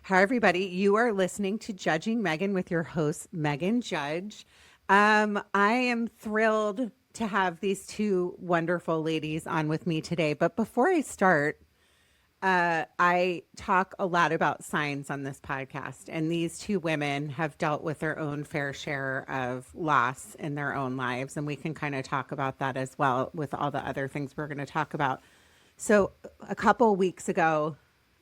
Hi, everybody. You are listening to Judging Meghan with your host, Meghan Judge. I am thrilled to have these two wonderful ladies on with me today. But before I start, I talk a lot about signs on this podcast, and these two women have dealt with their own fair share of loss in their own lives. And we can kind of talk about that as well with all the other things we're going to talk about. So, a couple weeks ago,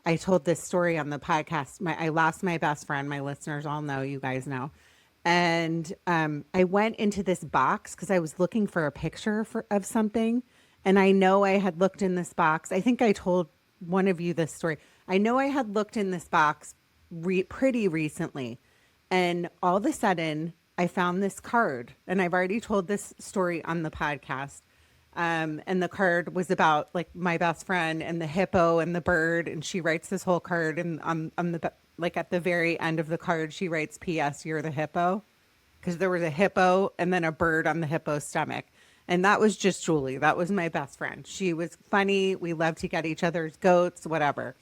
I told this story on the podcast. I lost my best friend. My listeners all know, you guys know. And I went into this box because I was looking for a picture of something. And I know I had looked in this box. I think I told one of you this story. I know I had looked in this box pretty recently. And all of a sudden, I found this card. And I've already told this story on the podcast. And the card was about like my best friend and the hippo and the bird. And she writes this whole card. And on the like at the very end of the card, she writes, "P.S. You're the hippo," because there was a hippo and then a bird on the hippo's stomach. And that was just Julie. That was my best friend. She was funny. We loved to get each other's goats, whatever.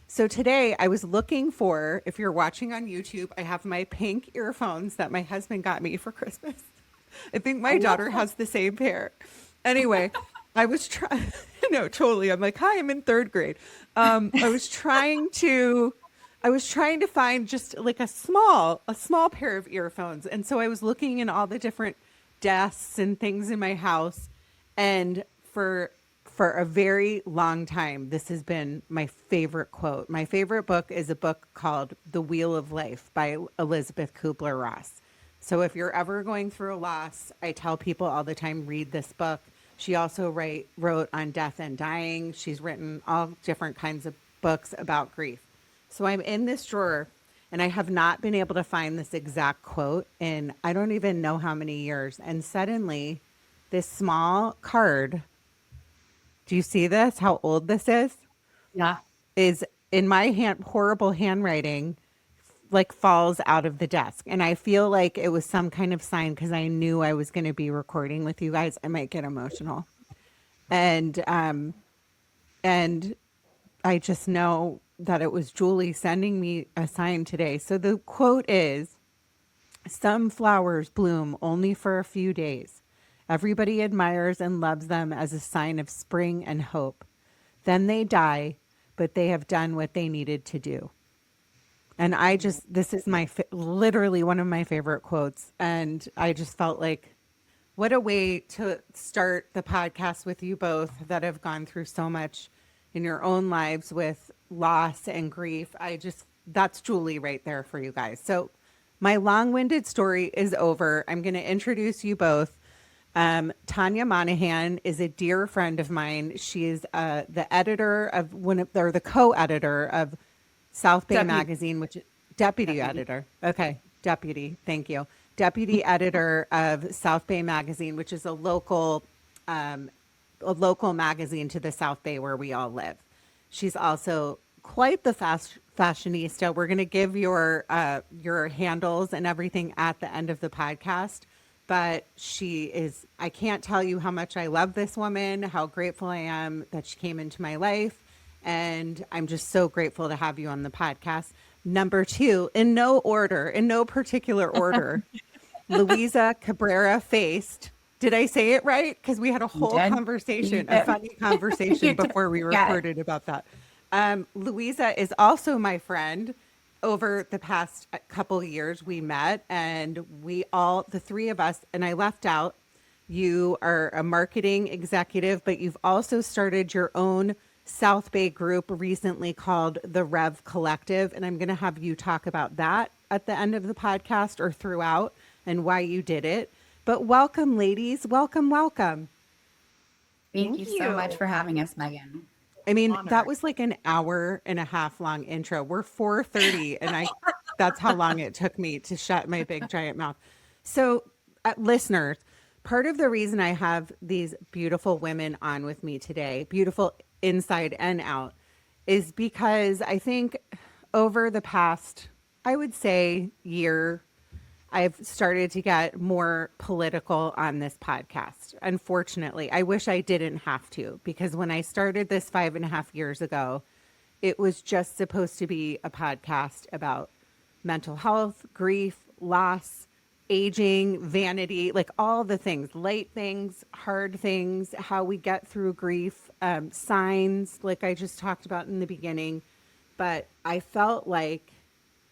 So today I was looking for, if you're watching on YouTube, I have my pink earphones that my husband got me for Christmas. I think my daughter has the same pair. Anyway, I was trying, no, totally. I'm like, hi, I'm in third grade. I was trying to find just like a small pair of earphones. And so I was looking in all the different desks and things in my house. And for a very long time, this has been my favorite quote. My favorite book is a book called The Wheel of Life by Elizabeth Kubler-Ross. So if you're ever going through a loss, I tell people all the time, read this book. She also wrote on death and dying. She's written all different kinds of books about grief. So I'm in this drawer, and I have not been able to find this exact quote in I don't even know how many years. And suddenly, this small card, do you see this? How old this is? Yeah. Is in my horrible handwriting, like falls out of the desk. And I feel like it was some kind of sign because I knew I was going to be recording with you guys. I might get emotional. And I just know that it was Julie sending me a sign today. So the quote is, "Some flowers bloom only for a few days. Everybody admires and loves them as a sign of spring and hope. Then they die, but they have done what they needed to do." And this is literally one of my favorite quotes. And I just felt like, what a way to start the podcast with you both that have gone through so much in your own lives with loss and grief. That's Julie right there for you guys. So my long-winded story is over. I'm going to introduce you both. Tanya Monaghan is a dear friend of mine. She is the editor of the co-editor of South Bay Magazine, which is deputy editor. Okay. Deputy. Thank you. Deputy editor of South Bay Magazine, which is a local magazine to the South Bay where we all live. She's also quite the fashionista. We're going to give your handles and everything at the end of the podcast. But I can't tell you how much I love this woman, how grateful I am that she came into my life. And I'm just so grateful to have you on the podcast. Number two, in no particular order, Luisa Cabrera Faist. Did I say it right? Because we had a whole conversation, a funny conversation before we recorded about that. Luisa is also my friend. Over the past couple of years, we met, and the three of us, and I left out, you are a marketing executive, but you've also started your own South Bay group recently called the Rev Collective. And I'm going to have you talk about that at the end of the podcast or throughout and why you did it. But welcome, ladies. Welcome, welcome. Thank you so much for having us, Meghan. I mean, that was like an hour and a half long intro. We're 4:30 and that's how long it took me to shut my big giant mouth. So listeners, part of the reason I have these beautiful women on with me today, beautiful inside and out, is because I think over the past, I would say, year, I've started to get more political on this podcast. Unfortunately, I wish I didn't have to, because when I started this 5.5 years ago, it was just supposed to be a podcast about mental health, grief, loss, aging, vanity, like all the things, light things, hard things, how we get through grief, signs, like I just talked about in the beginning. But I felt like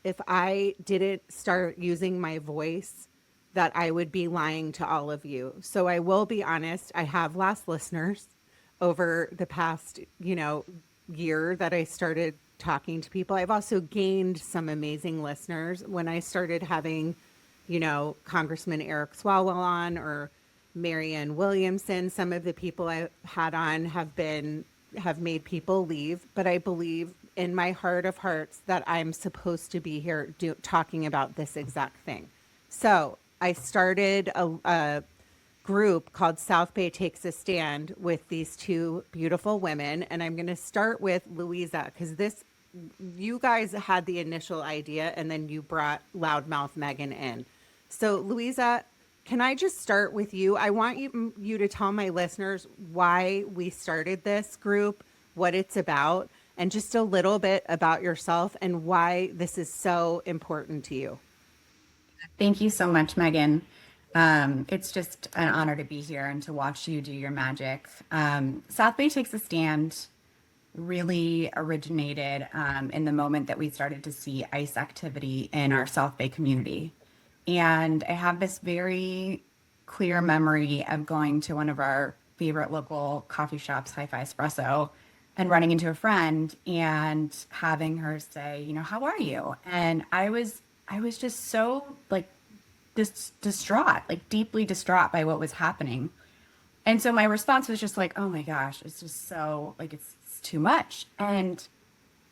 if I didn't start using my voice, that I would be lying to all of you. So I will be honest, I have lost listeners over the past, year that I started talking to people. I've also gained some amazing listeners when I started having, Congressman Eric Swalwell on or Marianne Williamson. Some of the people I had on have made people leave, but I believe in my heart of hearts that I'm supposed to be here talking about this exact thing. So I started a group called South Bay Takes a Stand with these two beautiful women. And I'm going to start with Luisa because you guys had the initial idea and then you brought loudmouth Meghan in. So Luisa, can I just start with you? I want you to tell my listeners why we started this group, what it's about, and just a little bit about yourself and why this is so important to you. Thank you so much, Megan. It's just an honor to be here and to watch you do your magic. South Bay Takes a Stand really originated in the moment that we started to see ICE activity in our South Bay community. And I have this very clear memory of going to one of our favorite local coffee shops, Hi-Fi Espresso, and running into a friend and having her say, how are you? And I was just so like distraught, like deeply distraught by what was happening. And so my response was just like, oh my gosh, it's just so like it's too much. And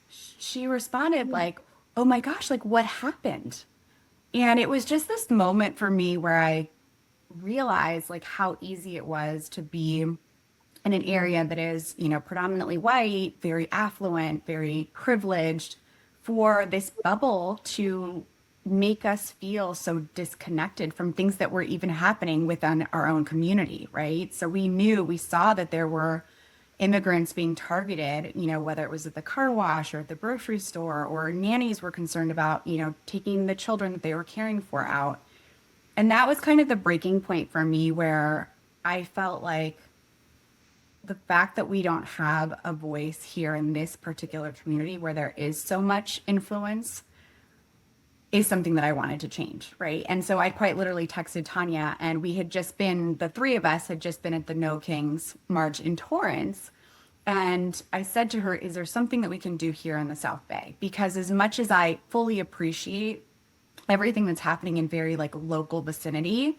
she responded like, oh my gosh, like what happened? And it was just this moment for me where I realized like how easy it was to be in an area that is, predominantly white, very affluent, very privileged, for this bubble to make us feel so disconnected from things that were even happening within our own community, right? So we saw that there were immigrants being targeted, whether it was at the car wash or at the grocery store, or nannies were concerned about, taking the children that they were caring for out. And that was kind of the breaking point for me where I felt like the fact that we don't have a voice here in this particular community where there is so much influence is something that I wanted to change, right? And so I quite literally texted Tanya, and the three of us had just been at the No Kings March in Torrance. And I said to her, is there something that we can do here in the South Bay? Because as much as I fully appreciate everything that's happening in very like local vicinity,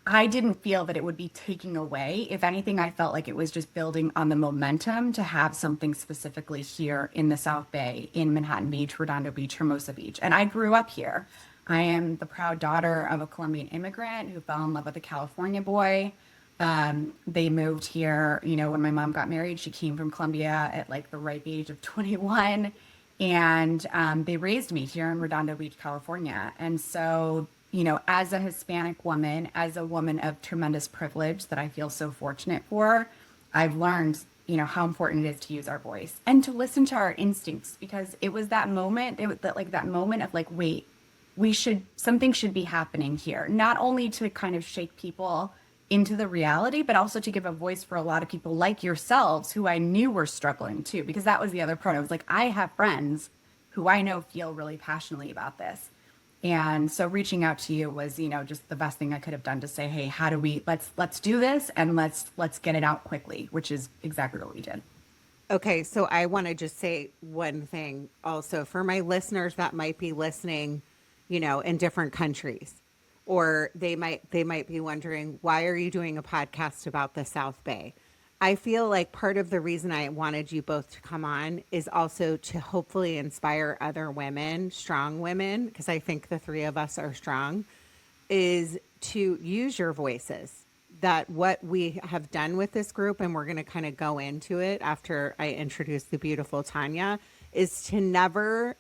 I didn't feel that it would be taking away. If anything, I felt like it was just building on the momentum to have something specifically here in the South Bay, in Manhattan Beach, Redondo Beach, Hermosa Beach. And I grew up here. I am the proud daughter of a Colombian immigrant who fell in love with a California boy. They moved here, when my mom got married. She came from Colombia at like the ripe age of 21. And they raised me here in Redondo Beach, California. And so as a Hispanic woman, as a woman of tremendous privilege that I feel so fortunate for, I've learned, how important it is to use our voice and to listen to our instincts, because it was that moment, that moment of like, wait, something should be happening here, not only to kind of shake people into the reality, but also to give a voice for a lot of people like yourselves who I knew were struggling too, because that was the other part. I was like, I have friends who I know feel really passionately about this. And so reaching out to you was, just the best thing I could have done to say, hey, how do let's do this and let's get it out quickly, which is exactly what we did. Okay, so I want to just say one thing also for my listeners that might be listening, in different countries, or they might be wondering, why are you doing a podcast about the South Bay? I feel like part of the reason I wanted you both to come on is also to hopefully inspire other women, strong women, because I think the three of us are strong, is to use your voices. That what we have done with this group, and we're going to kind of go into it after I introduce the beautiful Tanya, is to never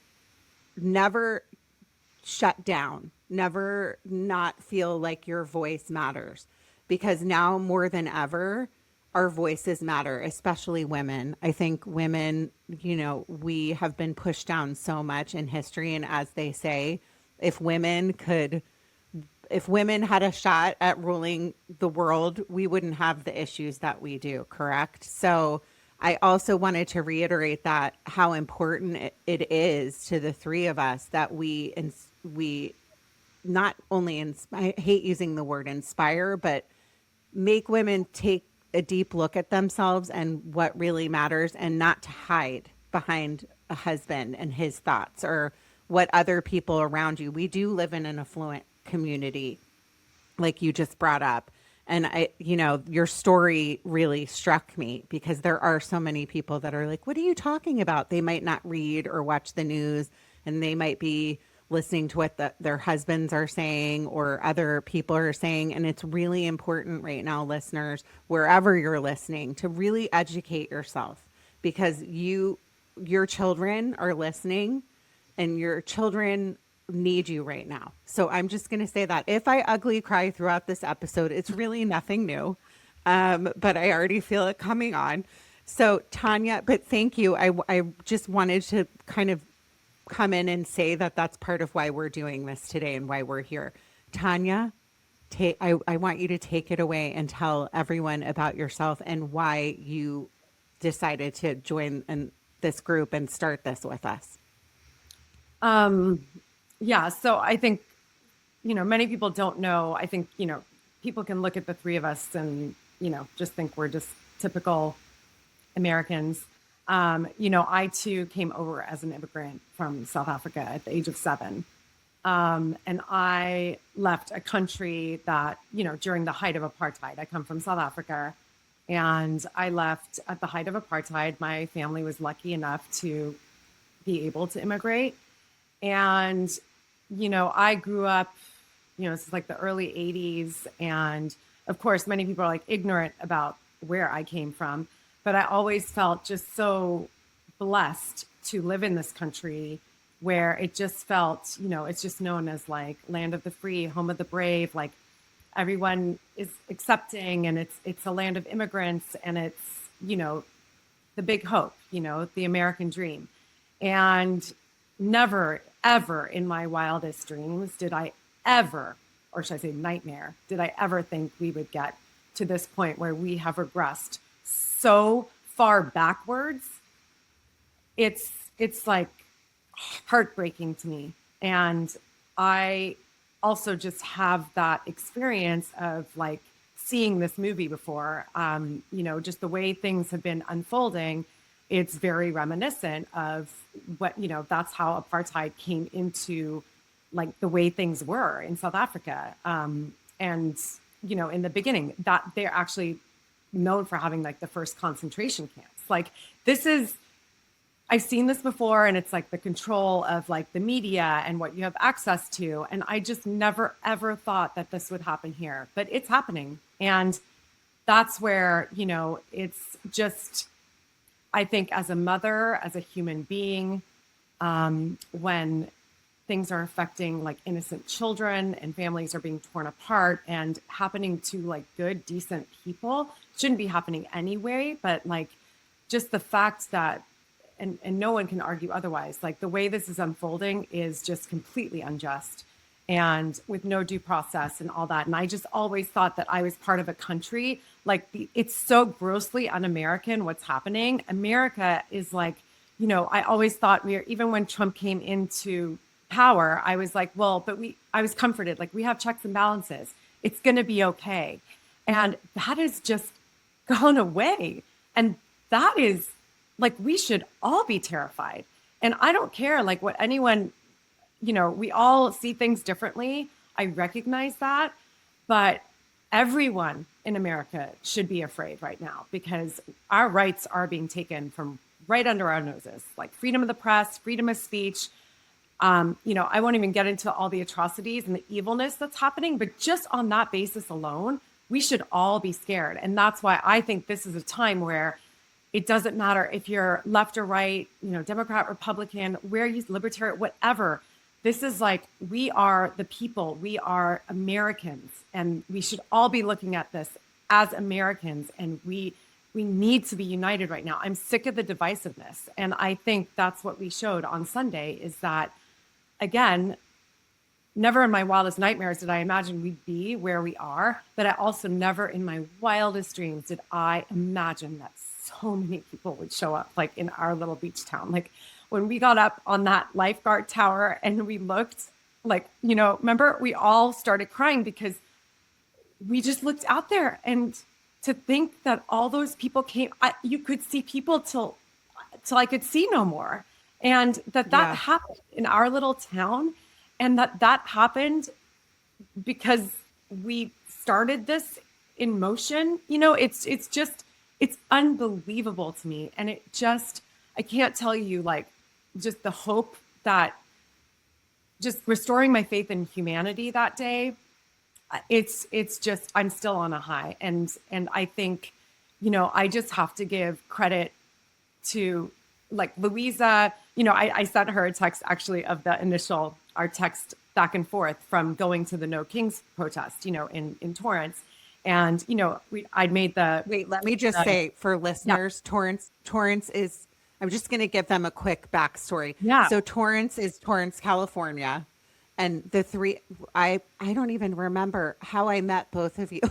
shut down, never not feel like your voice matters. Because now more than ever, our voices matter, especially women. I think women, we have been pushed down so much in history. And as they say, if women could, if women had a shot at ruling the world, we wouldn't have the issues that we do, correct? So I also wanted to reiterate that how important it is to the three of us that we not only I hate using the word inspire, but make women take a deep look at themselves and what really matters, and not to hide behind a husband and his thoughts or what other people around you. We do live in an affluent community, like you just brought up. And your story really struck me because there are so many people that are like, what are you talking about? They might not read or watch the news, and they might be listening to what their husbands are saying or other people are saying. And it's really important right now, listeners, wherever you're listening, to really educate yourself, because your children are listening, and your children need you right now. So I'm just going to say that if I ugly cry throughout this episode, it's really nothing new. But I already feel it coming on. So Tanya, but thank you. I just wanted to kind of come in and say that that's part of why we're doing this today and why we're here. Tanya, I want you to take it away and tell everyone about yourself and why you decided to join this group and start this with us. Yeah, so I think, many people don't know. I think, people can look at the three of us and, just think we're just typical Americans. I too came over as an immigrant from South Africa at the age of 7. And I left a country that, during the height of apartheid. I come from South Africa, and I left at the height of apartheid. My family was lucky enough to be able to immigrate. And, I grew up, it's like the early 80s. And of course, many people are like ignorant about where I came from. But I always felt just so blessed to live in this country where it just felt, it's just known as like land of the free, home of the brave. Like everyone is accepting, and it's a land of immigrants, and it's, the big hope, the American dream. And never, ever in my wildest dreams did I ever, or should I say nightmare, did I ever think we would get to this point where we have regressed so far backwards. It's like heartbreaking to me. And I also just have that experience of like seeing this movie before, just the way things have been unfolding. It's very reminiscent of what, that's how apartheid came into like the way things were in South Africa. And, in the beginning that they're actually known for having like the first concentration camps. Like I've seen this before, and it's like the control of like the media and what you have access to. And I just never, ever thought that this would happen here, but it's happening. And that's where, it's just, I think as a mother, as a human being, when things are affecting like innocent children and families are being torn apart and happening to like good, decent people, shouldn't be happening anyway. But like just the fact that, and no one can argue otherwise, like the way this is unfolding is just completely unjust and with no due process and all that. And I just always thought that I was part of a country, like it's so grossly un-American what's happening. America is like, I always thought even when Trump came into power, I was like, well, but I was comforted. Like we have checks and balances. It's going to be okay. And that has just gone away. And that is like, we should all be terrified. And I don't care like what anyone, we all see things differently. I recognize that, but everyone in America should be afraid right now because our rights are being taken from right under our noses, like freedom of the press, freedom of speech. I won't even get into all the atrocities and the evilness that's happening, but just on that basis alone, we should all be scared. And that's why I think this is a time where it doesn't matter if you're left or right, Democrat, Republican, where you libertarian, whatever. This is like, we are the people, we are Americans, and we should all be looking at this as Americans, and we need to be united right now. I'm sick of the divisiveness. And I think that's what we showed on Sunday, is that, again, never in my wildest nightmares did I imagine we'd be where we are, but I also never in my wildest dreams did I imagine that so many people would show up, like in our little beach town. Like when we got up on that lifeguard tower and we looked, like, you know, remember, we all started crying because we just looked out there, and to think that all those people came, you could see people till I could see no more. And that happened in our little town, and that happened because we started this in motion. You know, it's unbelievable to me. And I can't tell you, like, just the hope that just restoring my faith in humanity that day, it's just, I'm still on a high. And I think, you know, I just have to give credit to, like, Luisa. You know, I sent her a text actually of our text back and forth from going to the No Kings protest, you know, in Torrance. And, you know, I'd made wait, let me just say for listeners, Torrance is, I'm just going to give them a quick backstory. Yeah. So Torrance is Torrance, California. And the three, I don't even remember how I met both of you.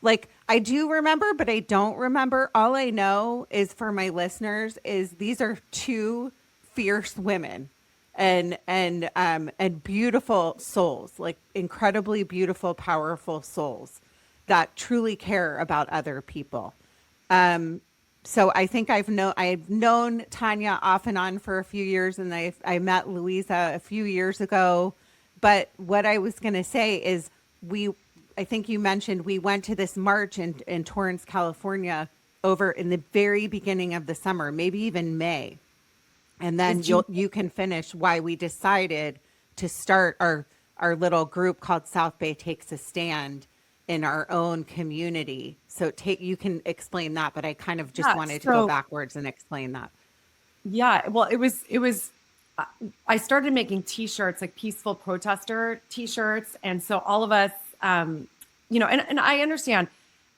Like, I do remember, but I don't remember. All I know is, for my listeners, is these are two fierce women and beautiful souls, like incredibly beautiful, powerful souls that truly care about other people. So I think I've known Tanya off and on for a few years, and I met Luisa a few years ago. But what I was going to say is, I think you mentioned we went to this march in Torrance, California, over in the very beginning of the summer, maybe even May. And then you can finish why we decided to start our little group called South Bay Takes a Stand in our own community. So you can explain that, but I kind of just wanted to go backwards and explain that. Yeah, well, it was I started making t-shirts, like peaceful protester t-shirts. And so all of us, you know, and I understand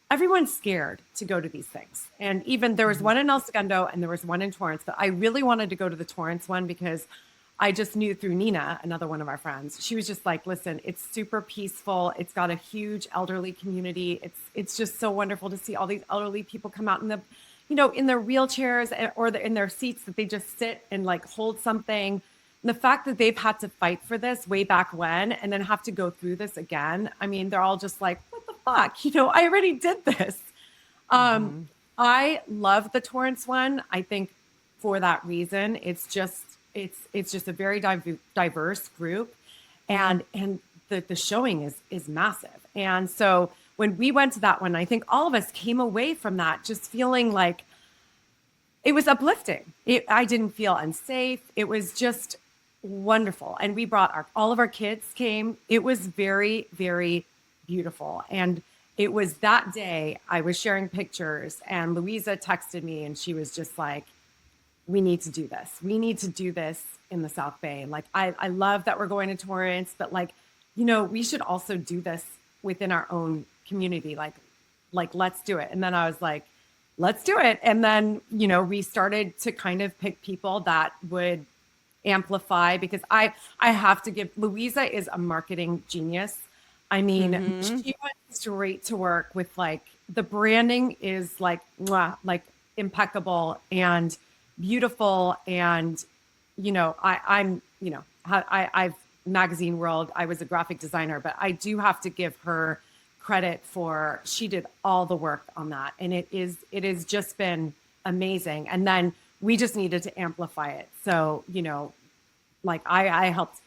everyone's scared to go to these things. And even there was one in El Segundo and there was one in Torrance, but I really wanted to go to the Torrance one because I just knew through Nina, another one of our friends, she was just like, listen, it's super peaceful. It's got a huge elderly community. It's just so wonderful to see all these elderly people come out in the, you know, in their wheelchairs or in their seats, that they just sit and like hold something. And the fact that they've had to fight for this way back when, and then have to go through this again. I mean, they're all just like, what the fuck? You know, I already did this. I love the Torrance one. I think for that reason, it's just a very diverse group, and the showing is massive. And so when we went to that one, I think all of us came away from that just feeling like it was uplifting. I didn't feel unsafe. It was just wonderful. And we brought all of our kids came. It was very, very beautiful. And it was that day I was sharing pictures, and Luisa texted me, and she was just like, we need to do this. We need to do this in the South Bay. Like, I love that we're going to Torrance, but, like, you know, we should also do this within our own community. Like let's do it. And then I was like, let's do it. And then, you know, we started to kind of pick people that would amplify, because I have to give, Luisa is a marketing genius. I mean, she went straight to work with, like, the branding is like, mwah, like impeccable and beautiful. And, you know, I'm, you know, I've magazine world, I was a graphic designer, but I do have to give her credit for, she did all the work on that. And it has just been amazing. And then we just needed to amplify it. So, you know, like I helped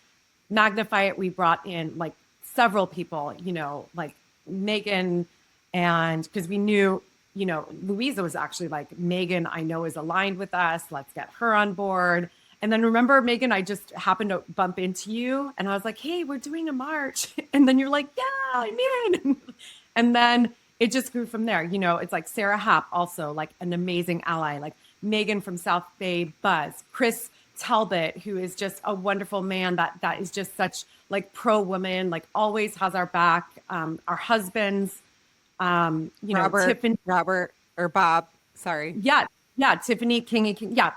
magnify it. We brought in like several people, you know, like Meghan, and because we knew, you know, Luisa was actually like, Meghan, I know, is aligned with us. Let's get her on board. And then remember, Meghan, I just happened to bump into you, and I was like, hey, we're doing a march. And then you're like, yeah, I'm in. And then it just grew from there. You know, it's like Sarah Happ, also like an amazing ally, like Meghan from South Bay Buzz, Chris Talbot, who is just a wonderful man that is just such like pro woman, like always has our back. Our husbands, You know, Robert, Tiffany, Robert or Bob. Sorry. yeah, yeah, Tiffany King and King, yeah.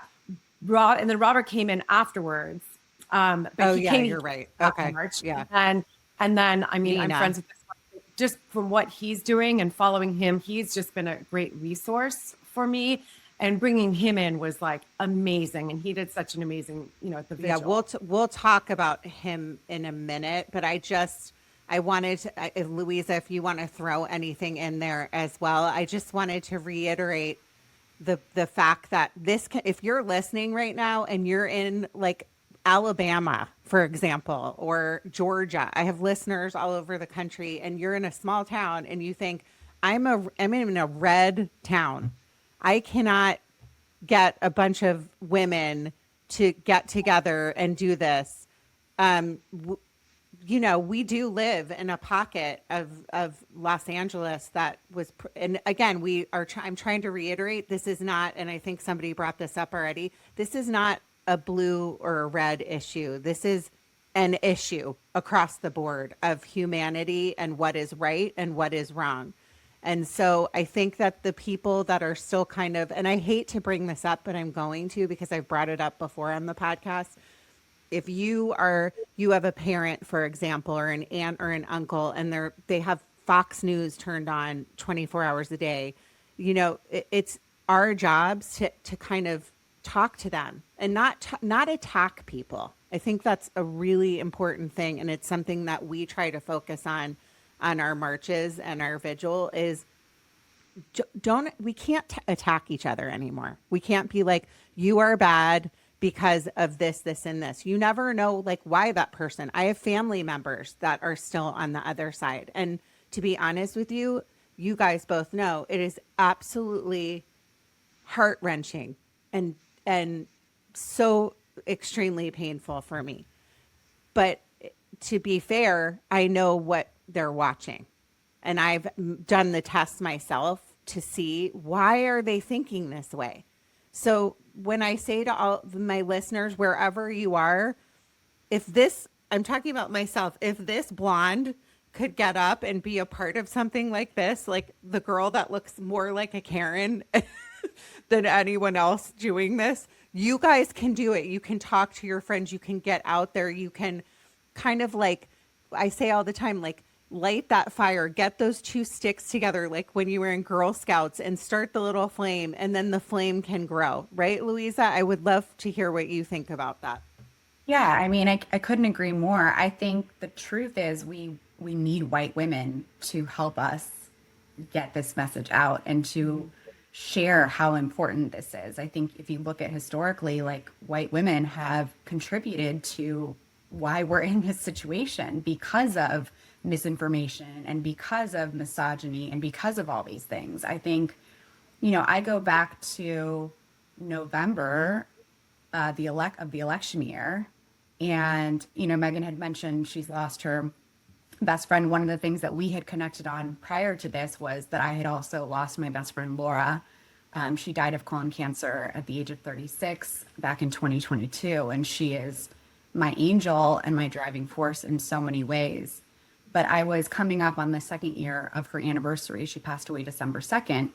And then Robert came in afterwards. But Oh he yeah, came you're in right. that Okay. March. Yeah. And then I mean, I'm Nina. friends with this one. Just from what he's doing and following him, he's just been a great resource for me. And bringing him in was like amazing. And he did such an amazing, you know, at the Yeah, vigil. we'll talk about him in a minute, but I wanted to, if Louisa, if you want to throw anything in there as well, I just wanted to reiterate the fact that if you're listening right now and you're in like Alabama, for example, or Georgia, I have listeners all over the country, and you're in a small town and you think I'm in a red town. I cannot get a bunch of women to get together and do this. You know, we do live in a pocket of Los Angeles that was, and again, I'm trying to reiterate, this is not, and I think somebody brought this up already, this is not a blue or a red issue. This is an issue across the board of humanity and what is right and what is wrong. And so I think that the people that are still kind of, and I hate to bring this up, but I'm going to because I've brought it up before on the podcast. If you have a parent, for example, or an aunt or an uncle, and they have Fox News turned on 24 hours a day, you know, it's our jobs to kind of talk to them and not attack people. I think that's a really important thing, and it's something that we try to focus on our marches and our vigil is we can't attack each other anymore. We can't be like, you are bad because of this, this, and this. You never know like why that person. I have family members that are still on the other side. And to be honest with you, you guys both know it is absolutely heart wrenching and so extremely painful for me. But to be fair, I know what they're watching. And I've done the test myself to see why are they thinking this way. So when I say to all my listeners, wherever you are, I'm talking about myself, if this blonde could get up and be a part of something like this, like the girl that looks more like a Karen than anyone else doing this, you guys can do it. You can talk to your friends. You can get out there. You can kind of like, I say all the time, like light that fire, get those two sticks together, like when you were in Girl Scouts, and start the little flame, and then the flame can grow. Right, Louisa? I would love to hear what you think about that. Yeah, I mean, I couldn't agree more. I think the truth is we need white women to help us get this message out and to share how important this is. I think if you look at historically, like white women have contributed to why we're in this situation because of misinformation and because of misogyny and because of all these things. I think, you know, I go back to November, the election year, and you know, Meghan had mentioned she's lost her best friend. One of the things that we had connected on prior to this was that I had also lost my best friend Laura. She died of colon cancer at the age of 36 back in 2022, and she is my angel and my driving force in so many ways. But I was coming up on the second year of her anniversary. She passed away December 2nd,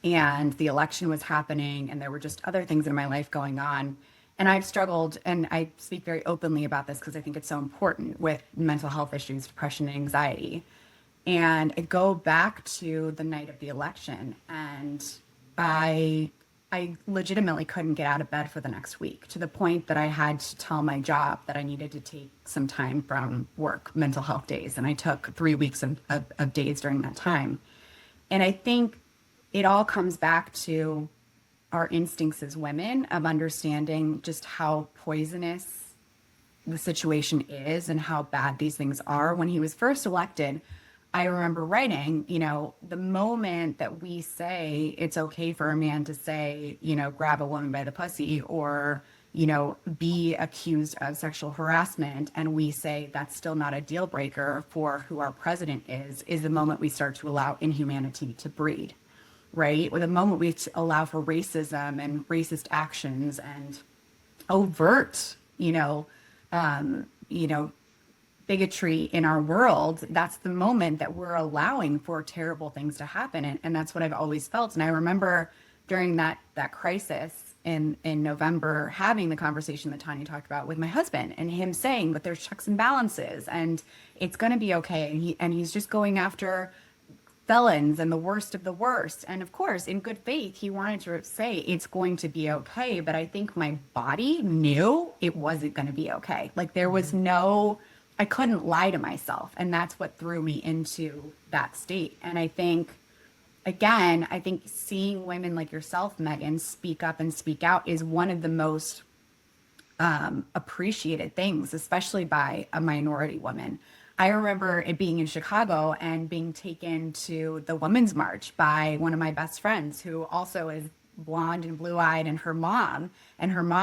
and the election was happening, and there were just other things in my life going on. And I've struggled, and I speak very openly about this because I think it's so important with mental health issues, depression, and anxiety. And I go back to the night of the election, and I legitimately couldn't get out of bed for the next week, to the point that I had to tell my job that I needed to take some time from work, mental health days. And I took 3 weeks of days during that time. And I think it all comes back to our instincts as women of understanding just how poisonous the situation is and how bad these things are. When he was first elected, I remember writing, you know, the moment that we say it's okay for a man to say, you know, grab a woman by the pussy, or, you know, be accused of sexual harassment, and we say that's still not a deal breaker for who our president is the moment we start to allow inhumanity to breed. Right? With the moment we allow for racism and racist actions and overt, you know, bigotry in our world, that's the moment that we're allowing for terrible things to happen. And that's what I've always felt. And I remember during that crisis in November, having the conversation that Tanya talked about with my husband, and him saying that there's checks and balances and it's going to be okay. And he's just going after felons and the worst of the worst. And of course, in good faith, he wanted to say it's going to be okay. But I think my body knew it wasn't going to be okay. Like there was I couldn't lie to myself. And that's what threw me into that state. And I think, again, seeing women like yourself, Meghan, speak up and speak out is one of the most appreciated things, especially by a minority woman. I remember it being in Chicago and being taken to the Women's March by one of my best friends, who also is blonde and blue-eyed, and her mom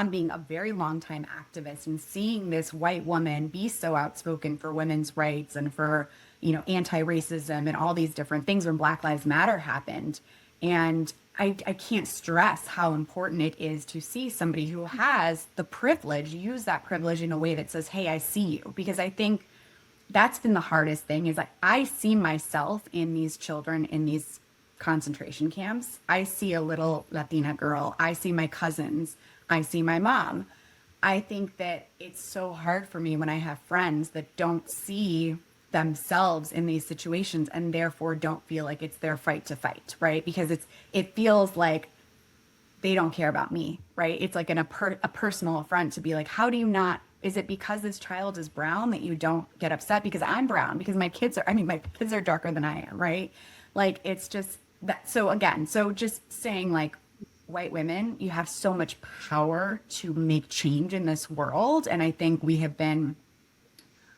being a very long time activist, and seeing this white woman be so outspoken for women's rights and for, anti-racism and all these different things when Black Lives Matter happened. And I can't stress how important it is to see somebody who has the privilege use that privilege in a way that says, hey, I see you. Because I think that's been the hardest thing, is like I see myself in these children in these concentration camps. I see a little Latina girl. I see my cousins. I see my mom. I think that it's so hard for me when I have friends that don't see themselves in these situations and therefore don't feel like it's their fight to fight, right? Because it feels like they don't care about me, right? It's like a personal affront to be like, how do you not, is it because this child is brown that you don't get upset? Because I'm brown, because my kids are darker than I am, right? Like, it's just that. So again, just saying, like, white women, you have so much power to make change in this world. And I think we have been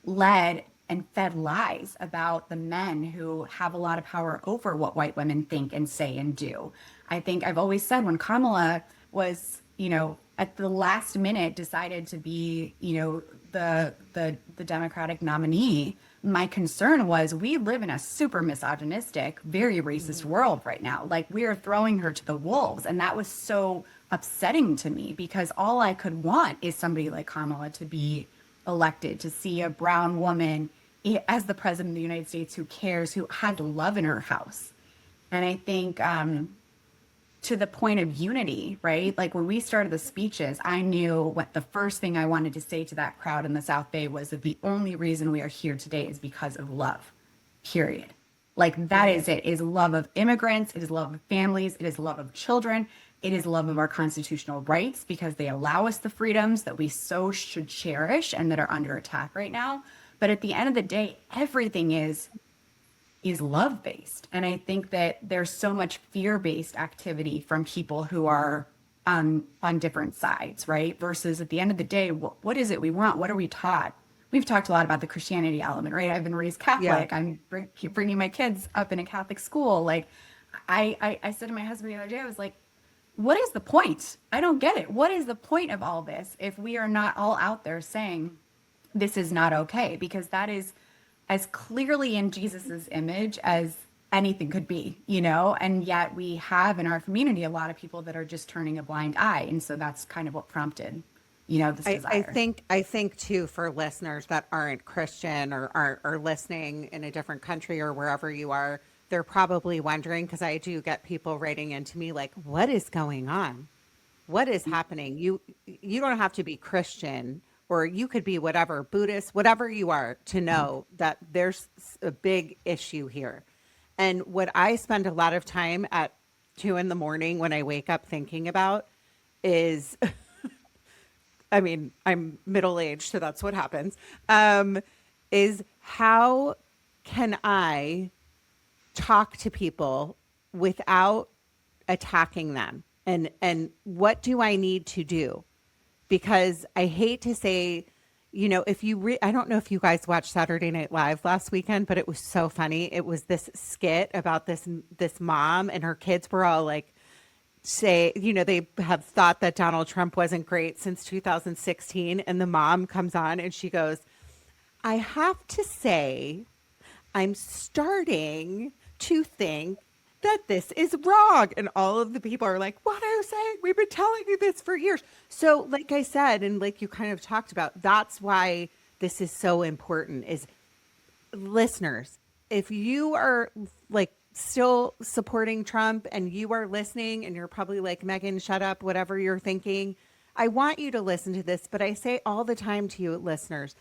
led and fed lies about the men who have a lot of power over what white women think and say and do. I think I've always said, when Kamala was, at the last minute decided to be, the Democratic nominee, my concern was, we live in a super misogynistic, very racist world right now. Like, we are throwing her to the wolves. And that was so upsetting to me, because all I could want is somebody like Kamala to be elected, to see a brown woman as the president of the United States who cares, who had love in her house. And I think, to the point of unity, right? Like, when we started the speeches, I knew what the first thing I wanted to say to that crowd in the South Bay was that the only reason we are here today is because of love, period. Like, that is it, is love of immigrants, it is love of families, it is love of children, it is love of our constitutional rights, because they allow us the freedoms that we so should cherish and that are under attack right now. But at the end of the day, everything is love-based. And I think that there's so much fear-based activity from people who are on different sides, right? Versus at the end of the day, what is it we want? What are we taught? We've talked a lot about the Christianity element, right? I've been raised Catholic. Yeah. I'm bringing my kids up in a Catholic school. Like, I said to my husband the other day, I was like, what is the point? I don't get it. What is the point of all this if we are not all out there saying this is not okay? Because that is as clearly in Jesus's image as anything could be, and yet we have in our community a lot of people that are just turning a blind eye. And so that's kind of what prompted, this desire. I think too, for listeners that aren't Christian or are listening in a different country or wherever you are, they're probably wondering, because I do get people writing into me like, what is going on? What is happening? You don't have to be Christian, or you could be whatever, Buddhist, whatever you are, to know that there's a big issue here. And what I spend a lot of time at 2 a.m. when I wake up thinking about is, I mean, I'm middle-aged, so that's what happens, is how can I talk to people without attacking them? And what do I need to do? Because I hate to say, if you I don't know if you guys watched Saturday Night Live last weekend, but it was so funny. It was this skit about this mom, and her kids were all like, they have thought that Donald Trump wasn't great since 2016. And the mom comes on and she goes, I have to say, I'm starting to think that this is wrong. And all of the people are like, what are you saying? We've been telling you this for years. So like I said, and like you kind of talked about, that's why this is so important is listeners, if you are like still supporting Trump and you are listening and you're probably like, Meghan, shut up, whatever you're thinking, I want you to listen to this. But I say all the time to you listeners,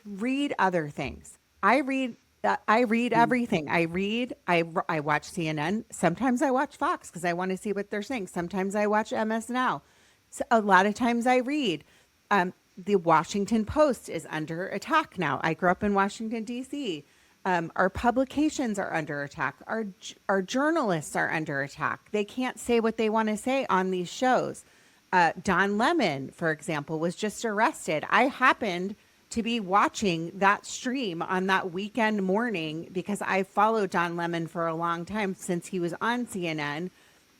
read other things. I read everything. I watch CNN. Sometimes I watch Fox because I want to see what they're saying. Sometimes I watch MS Now. So a lot of times I read. The Washington Post is under attack now. I grew up in Washington, D.C. Our publications are under attack. Our journalists are under attack. They can't say what they want to say on these shows. Don Lemon, for example, was just arrested. I happened to be watching that stream on that weekend morning because I followed Don Lemon for a long time since he was on CNN.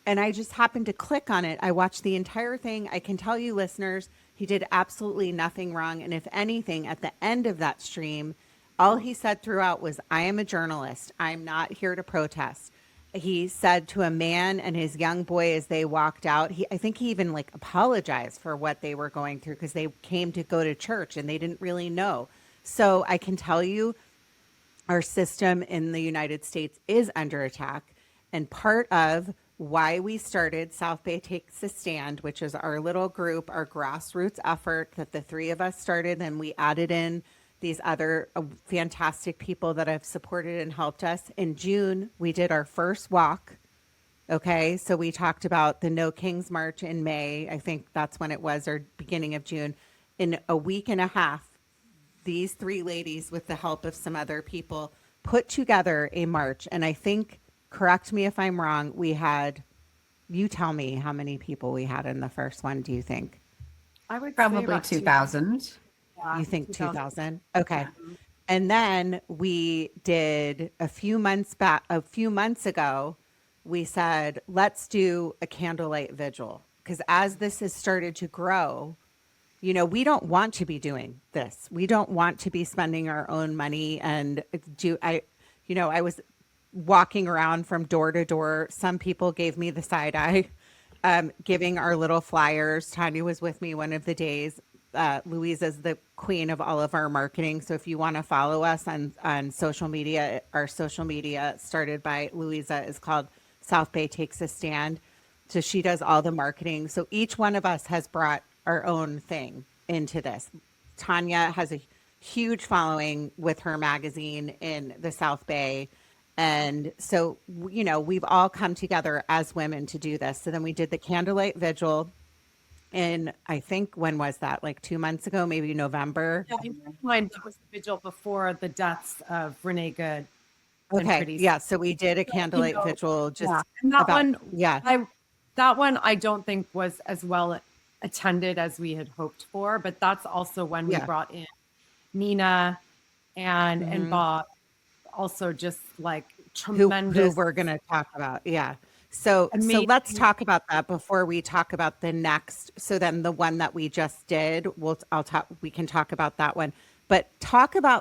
And I just happened to click on it. I watched the entire thing. I can tell you, listeners, he did absolutely nothing wrong. And if anything, at the end of that stream, all he said throughout was, I am a journalist. I'm not here to protest. He said to a man and his young boy as they walked out, I think he even like apologized for what they were going through because they came to go to church and they didn't really know. So I can tell you our system in the United States is under attack. And part of why we started South Bay Takes a Stand, which is our little group, our grassroots effort that the three of us started, and we added in these other fantastic people that have supported and helped us. In June, we did our first walk. Okay, so we talked about the No Kings March in May. I think that's when it was, or beginning of June. In a week and a half, these three ladies, with the help of some other people, put together a march. And I think, correct me if I'm wrong, we had, you tell me how many people we had in the first one, do you think? I would say Probably about 2,000. Yeah, You think 2000. 2000? Okay. And then we did a few months ago, we said, let's do a candlelight vigil. Because as this has started to grow, you know, we don't want to be doing this. We don't want to be spending our own money and I was walking around from door to door. Some people gave me the side eye, giving our little flyers. Tanya was with me one of the days. Luisa's the queen of all of our marketing. So if you want to follow us on social media, our social media started by Luisa is called South Bay Takes a Stand. So she does all the marketing. So each one of us has brought our own thing into this. Tanya has a huge following with her magazine in the South Bay. And so, you know, we've all come together as women to do this. So then we did the candlelight vigil. And I think, when was that? Like 2 months ago, maybe November. Yeah, in my mind, that was the vigil before the deaths of Renee Good. and Okay. Pretty Yeah. So we did a candlelight know, vigil just Yeah, and that about, one, yeah. that one I don't think was as well attended as we had hoped for, but that's also when we Yeah. brought in Nina and Mhm. Bob, also just like who tremendous, we're going to talk about. Yeah. So amazing. let's talk about that before we talk about the next. So then the one that we just did, we can talk about that one, but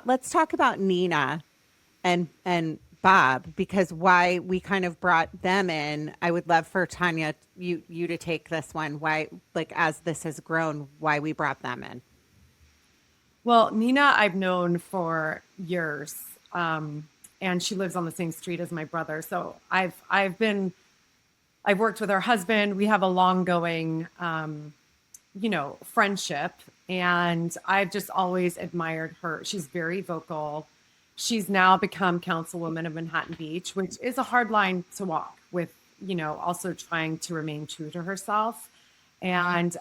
let's talk about Nina and Bob, because why we kind of brought them in. I would love for Tanya, you to take this one. Why, like, as this has grown, why we brought them in. Well, Nina, I've known for years, and she lives on the same street as my brother. So I've worked with her husband. We have a long going, friendship, and I've just always admired her. She's very vocal. She's now become councilwoman of Manhattan Beach, which is a hard line to walk with, also trying to remain true to herself. And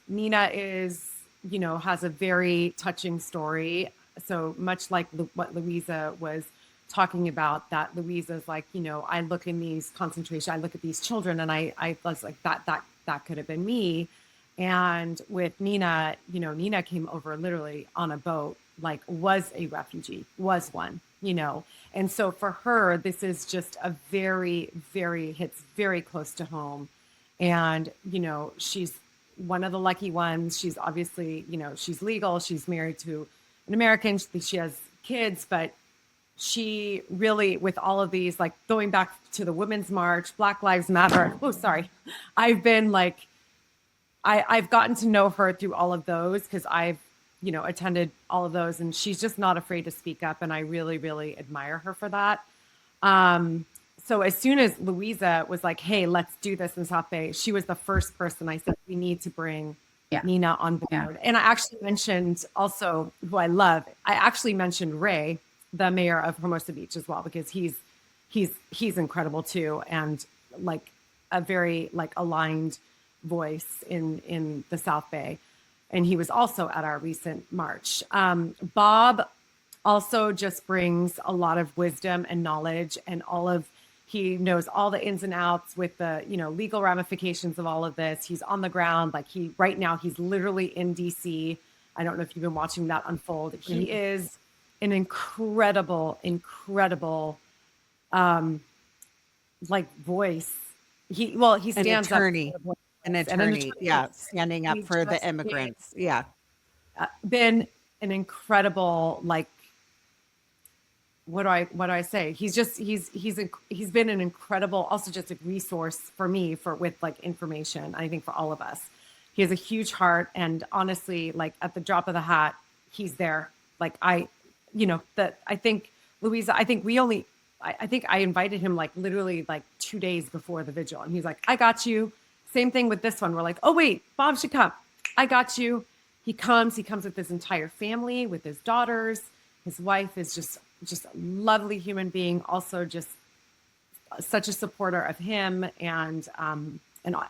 Nina has a very touching story. So much like what Luisa was talking about, that Luisa's like, I look in these concentration, I look at these children, and I was like, that could have been me. And with Nina, Nina came over literally on a boat, like was a refugee, was one, And so for her, this is just a very, very, hits very close to home. And, she's one of the lucky ones. She's obviously, she's legal. She's married to an American. She has kids, but she really, with all of these, like going back to the Women's March, Black Lives Matter. Oh, sorry. I've been like, I've gotten to know her through all of those because I've attended all of those, and she's just not afraid to speak up. And I really, really admire her for that. So as soon as Luisa was like, hey, let's do this in South Bay, she was the first person I said, we need to bring Yeah. Nina on board. Yeah. And I actually mentioned also who I love. I actually mentioned Ray, the mayor of Hermosa Beach as well, because he's incredible too. And like a very like aligned voice in the South Bay. And he was also at our recent march. Bob also just brings a lot of wisdom and knowledge, and he knows all the ins and outs with the, legal ramifications of all of this. He's on the ground. Like right now he's literally in DC. I don't know if you've been watching that unfold. He is an incredible, like voice. He stands attorney. up. An attorney. Yeah. Standing up for the immigrants. Yeah. Been an incredible, like, what do I say? He's been an incredible, also just a resource for me with like information. I think for all of us, he has a huge heart, and honestly, like at the drop of the hat, he's there. Like I think Luisa, I think I invited him like literally like 2 days before the vigil, and he's like, I got you. Same thing with this one. We're like, oh wait, Bob should come. I got you. He comes with his entire family, with his daughters. His wife is just a lovely human being, also just such a supporter of him and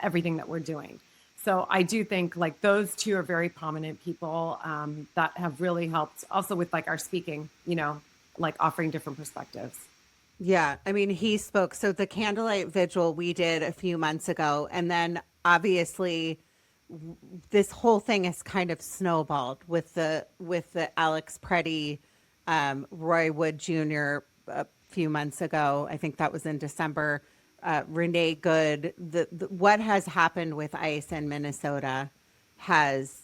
everything that we're doing. So I do think like those two are very prominent people that have really helped also with like our speaking, like offering different perspectives. Yeah. I mean, he spoke. So the candlelight vigil we did a few months ago, and then obviously this whole thing has kind of snowballed with the Alex Preddy, Roy Wood Jr. a few months ago. I think that was in December. Renee Good. What has happened with ICE in Minnesota has,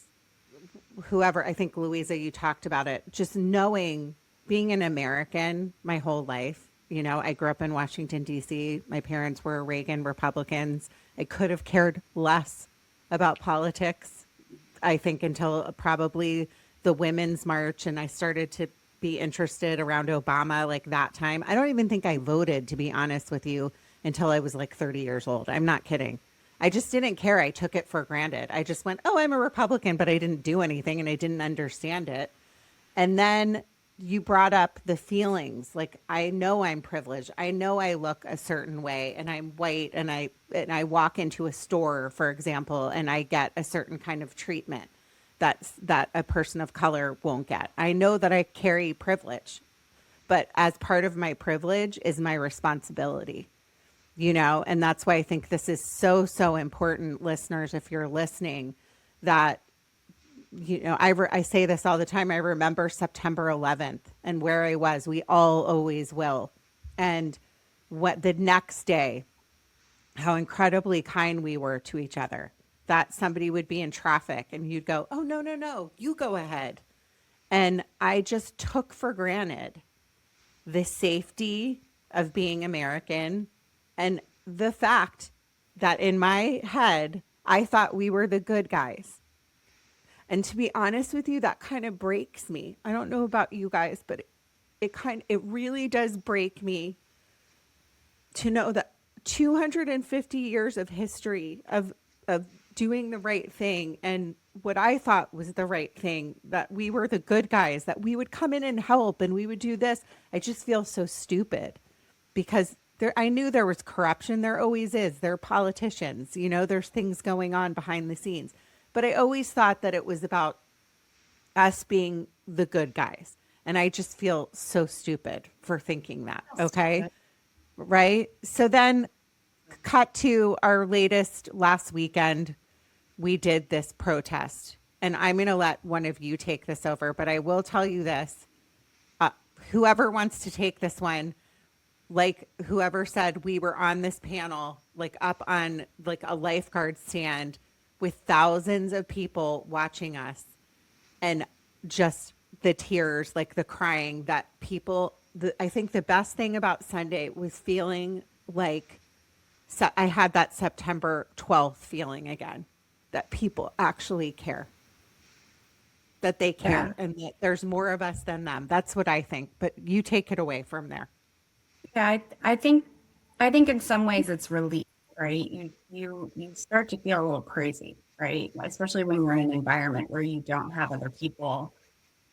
whoever, I think Luisa, you talked about it, just knowing, being an American my whole life. I grew up in Washington, D.C. My parents were Reagan Republicans. I could have cared less about politics, I think, until probably the Women's March. And I started to be interested around Obama like that time. I don't even think I voted, to be honest with you, until I was like 30 years old. I'm not kidding. I just didn't care. I took it for granted. I just went, oh, I'm a Republican, but I didn't do anything and I didn't understand it. And then you brought up the feelings. Like, I know I'm privileged. I know I look a certain way, and I'm white, and I walk into a store, for example, and I get a certain kind of treatment that a person of color won't get. I know that I carry privilege, but as part of my privilege is my responsibility, and that's why I think this is so, so important, listeners, if you're listening, that I say this all the time. I remember September 11th and where I was. We all always will. And what the next day, how incredibly kind we were to each other. That somebody would be in traffic and you'd go, oh, no, you go ahead. And I just took for granted the safety of being American and the fact that in my head, I thought we were the good guys. And to be honest with you, that kind of breaks me. I don't know about you guys, but it really does break me to know that 250 years of history of doing the right thing and what I thought was the right thing, that we were the good guys, that we would come in and help and we would do this. I just feel so stupid because I knew there was corruption. There always is. There are politicians, there's things going on behind the scenes. But I always thought that it was about us being the good guys. And I just feel so stupid for thinking that. Okay. Right. So then cut to our last weekend, we did this protest. And I'm going to let one of you take this over, but I will tell you this. Whoever wants to take this one, like whoever said, we were on this panel, like up on like a lifeguard stand with thousands of people watching us, and just the tears, like the crying that people, I think the best thing about Sunday was feeling like I had that September 12th feeling again, that people actually care. that they Yeah. care and that there's more of us than them. That's what I think. But you take it away from there. Yeah, I think in some ways it's relief, right? You start to feel a little crazy, right? Especially when you're in an environment where you don't have other people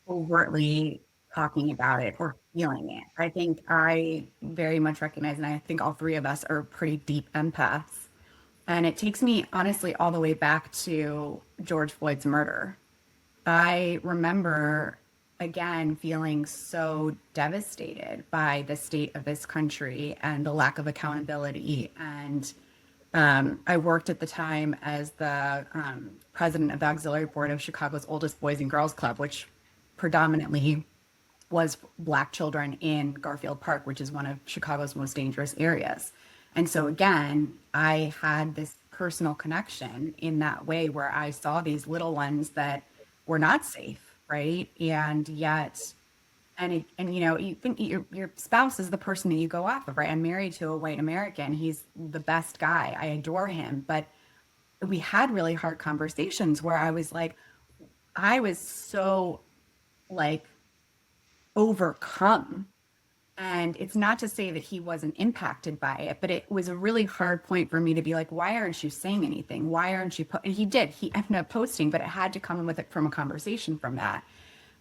overtly talking about it or feeling it. I think I very much recognize, and I think all three of us are pretty deep empaths. And it takes me honestly all the way back to George Floyd's murder. I remember again feeling so devastated by the state of this country and the lack of accountability. And I worked at the time as the president of the auxiliary board of Chicago's oldest Boys and Girls Club, which predominantly was Black children in Garfield Park, which is one of Chicago's most dangerous areas. And so, again, I had this personal connection in that way where I saw these little ones that were not safe, right? And yet, and you know, you think your spouse is the person that you go off of, right? I'm married to a white American. He's the best guy. I adore him. But we had really hard conversations where I was so like overcome. And it's not to say that he wasn't impacted by it, but it was a really hard point for me to be like, why aren't you saying anything? Why aren't you? And he did. He ended up posting, but it had to come with it from a conversation from that.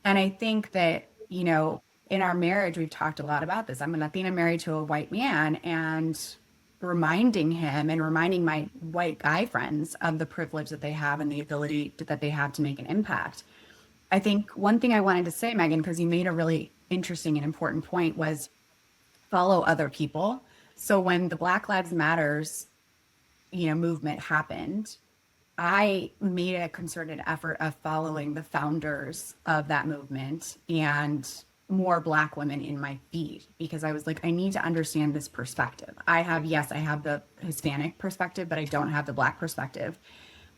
And I think that, you know, in our marriage, we've talked a lot about this. I'm a Latina married to a white man, and reminding him and reminding my white guy friends of the privilege that they have and the ability that they have to make an impact. I think one thing I wanted to say, Megan, because you made a really interesting and important point, was follow other people. So when the Black Lives Matters, you know, movement happened, I made a concerted effort of following the founders of that movement and more Black women in my feed, because I was like, I need to understand this perspective. Yes, I have the Hispanic perspective, but I don't have the Black perspective.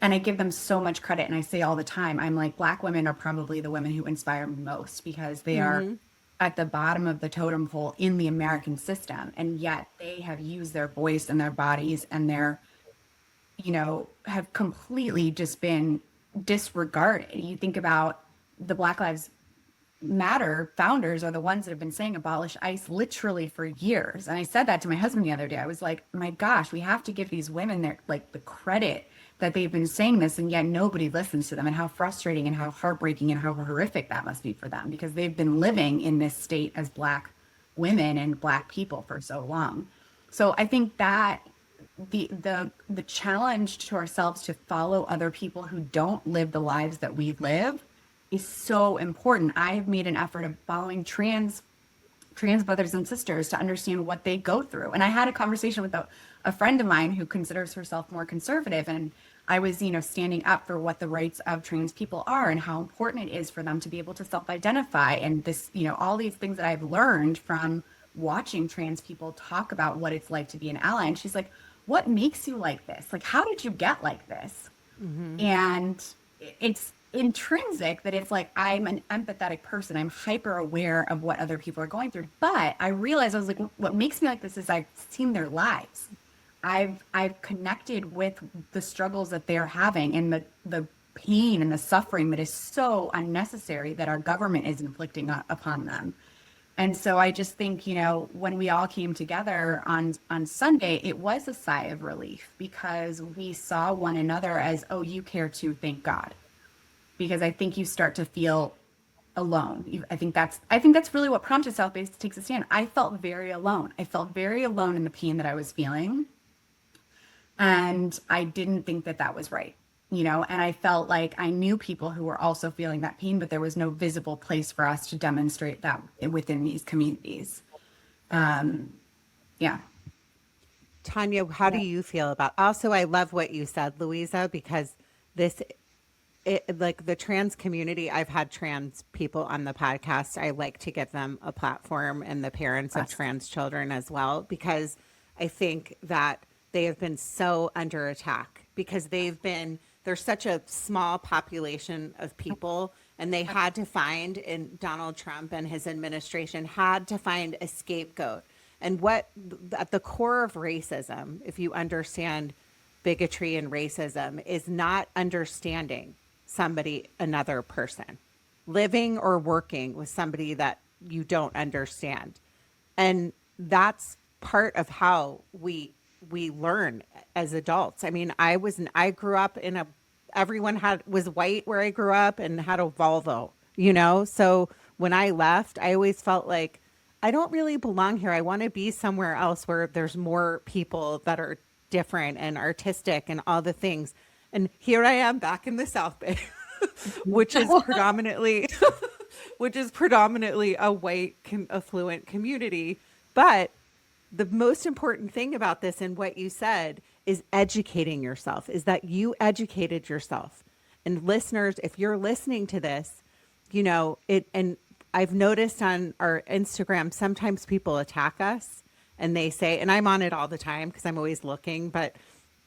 And I give them so much credit. And I say all the time, I'm like, Black women are probably the women who inspire me most, because they are at the bottom of the totem pole in the American system. And yet they have used their voice and their bodies and their, you know, have completely just been disregarded. You think about the Black Lives Matter founders are the ones that have been saying abolish ICE literally for years. And I said that to my husband the other day. I was like, my gosh, we have to give these women their like the credit that they've been saying this, and yet nobody listens to them, and how frustrating and how heartbreaking and how horrific that must be for them, because they've been living in this state as Black women and Black people for so long. So I think that the challenge to ourselves to follow other people who don't live the lives that we live is so important. I have made an effort of following trans brothers and sisters to understand what they go through. And I had a conversation with a friend of mine who considers herself more conservative. And I was, you know, standing up for what the rights of trans people are and how important it is for them to be able to self-identify. And this, you know, all these things that I've learned from watching trans people talk about what it's like to be an ally. And she's like, what makes you like this? Like, how did you get like this? And it's intrinsic that it's like, I'm an empathetic person. I'm hyper aware of what other people are going through. But I realized, I was like, what makes me like this is I've seen their lives. I've connected with the struggles that they're having, and the pain and the suffering that is so unnecessary that our government is inflicting upon them. And so I just think, you know, when we all came together on Sunday, it was a sigh of relief, because we saw one another as, oh, you care too, thank God. Because I think you start to feel alone. I think that's really what prompted South Bay Takes a Stand. I felt very alone. I felt very alone in the pain that I was feeling. And I didn't think that that was right, you know, and I felt like I knew people who were also feeling that pain, but there was no visible place for us to demonstrate that within these communities. Yeah. Tanya, how do you feel about? Also, I love what you said, Luisa, because like the trans community, I've had trans people on the podcast. I like to give them a platform, and the parents of trans children as well, because I think that they have been so under attack, because there's such a small population of people, and they had to find, in Donald Trump and his administration had to find a scapegoat. And what at the core of racism, if you understand bigotry and racism, is not understanding another person. living or working with somebody that you don't understand. And that's part of how we learn as adults. I mean, I grew up in a everyone had was white where I grew up and had a Volvo, you know? So when I left, I always felt like I don't really belong here. I want to be somewhere else where there's more people that are different and artistic and all the things. And here I am back in the South Bay, which is predominantly which is predominantly a white affluent community. But the most important thing about this and what you said is educating yourself, is that you educated yourself. And listeners, if you're listening to this, you know, and I've noticed on our Instagram, sometimes people attack us and they say, and I'm on it all the time because I'm always looking, but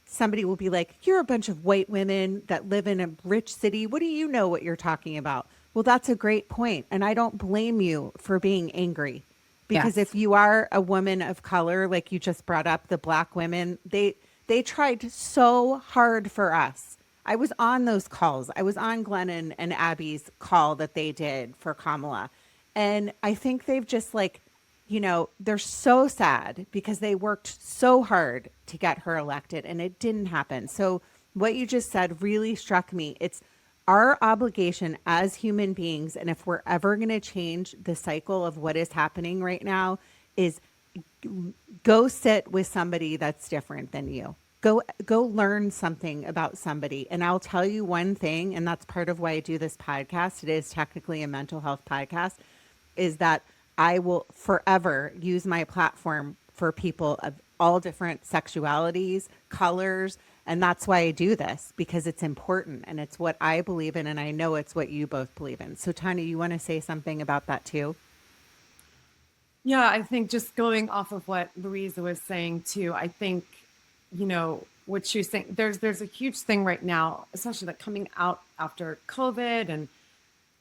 somebody will be like, you're a bunch of white women that live in a rich city. What do you know what you're talking about? Well, that's a great point. And I don't blame you for being angry. Because Yes. if you are a woman of color, like you just brought up, the Black women, they tried so hard for us. I was on those calls. I was on Glennon and Abby's call that they did for Kamala. And I think they've just like, you know, they're so sad because they worked so hard to get her elected and it didn't happen. So what you just said really struck me. It's our obligation as human beings, and if we're ever going to change the cycle of what is happening right now, is go sit with somebody that's different than you. Go learn something about somebody. And I'll tell you one thing, and that's part of why I do this podcast. It is technically a mental health podcast, is that I will forever use my platform for people of all different sexualities, colors, and that's why I do this, because it's important and it's what I believe in. And I know it's what you both believe in. So Tanya, you want to say something about that too? Yeah, I think just going off of what Louisa was saying too, I think, you know, what she was saying, there's a huge thing right now, especially like coming out after COVID, and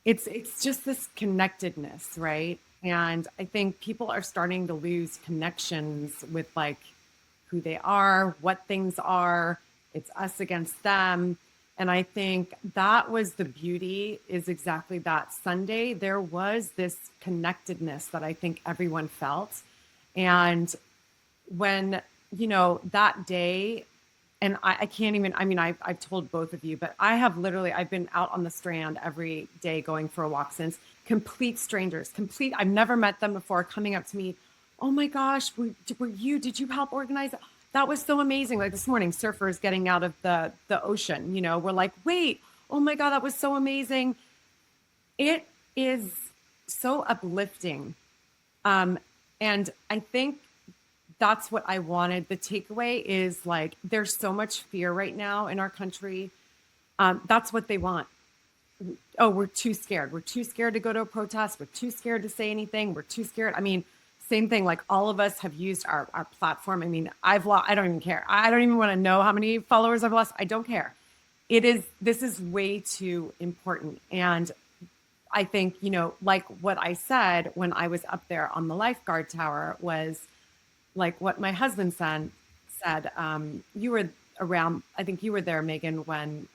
it's just this connectedness, right? And I think people are starting to lose connections with like who they are, what things are. It's us against them. And I think that was the beauty, is exactly that. Sunday, there was this connectedness that I think everyone felt. And when, you know, that day, and I can't even, I mean, I've told both of you, but I've been out on the Strand every day going for a walk since. Complete strangers, I've never met them before, coming up to me. Oh my gosh, did you help organize it? That was so amazing. Like this morning, surfers getting out of the ocean, you know, we're like, wait, oh my God, that was so amazing. It is so uplifting. And I think that's what I wanted. The takeaway is like, there's so much fear right now in our country. That's what they want. Oh, we're too scared. We're too scared to go to a protest. We're too scared to say anything. We're too scared. I mean, same thing, like all of us have used our platform. I mean, I don't even care. I don't even want to know how many followers I've lost. I don't care. This is way too important. And I think, you know, like what I said when I was up there on the lifeguard tower was like what my husband said, you were around, I think you were there, Meghan, when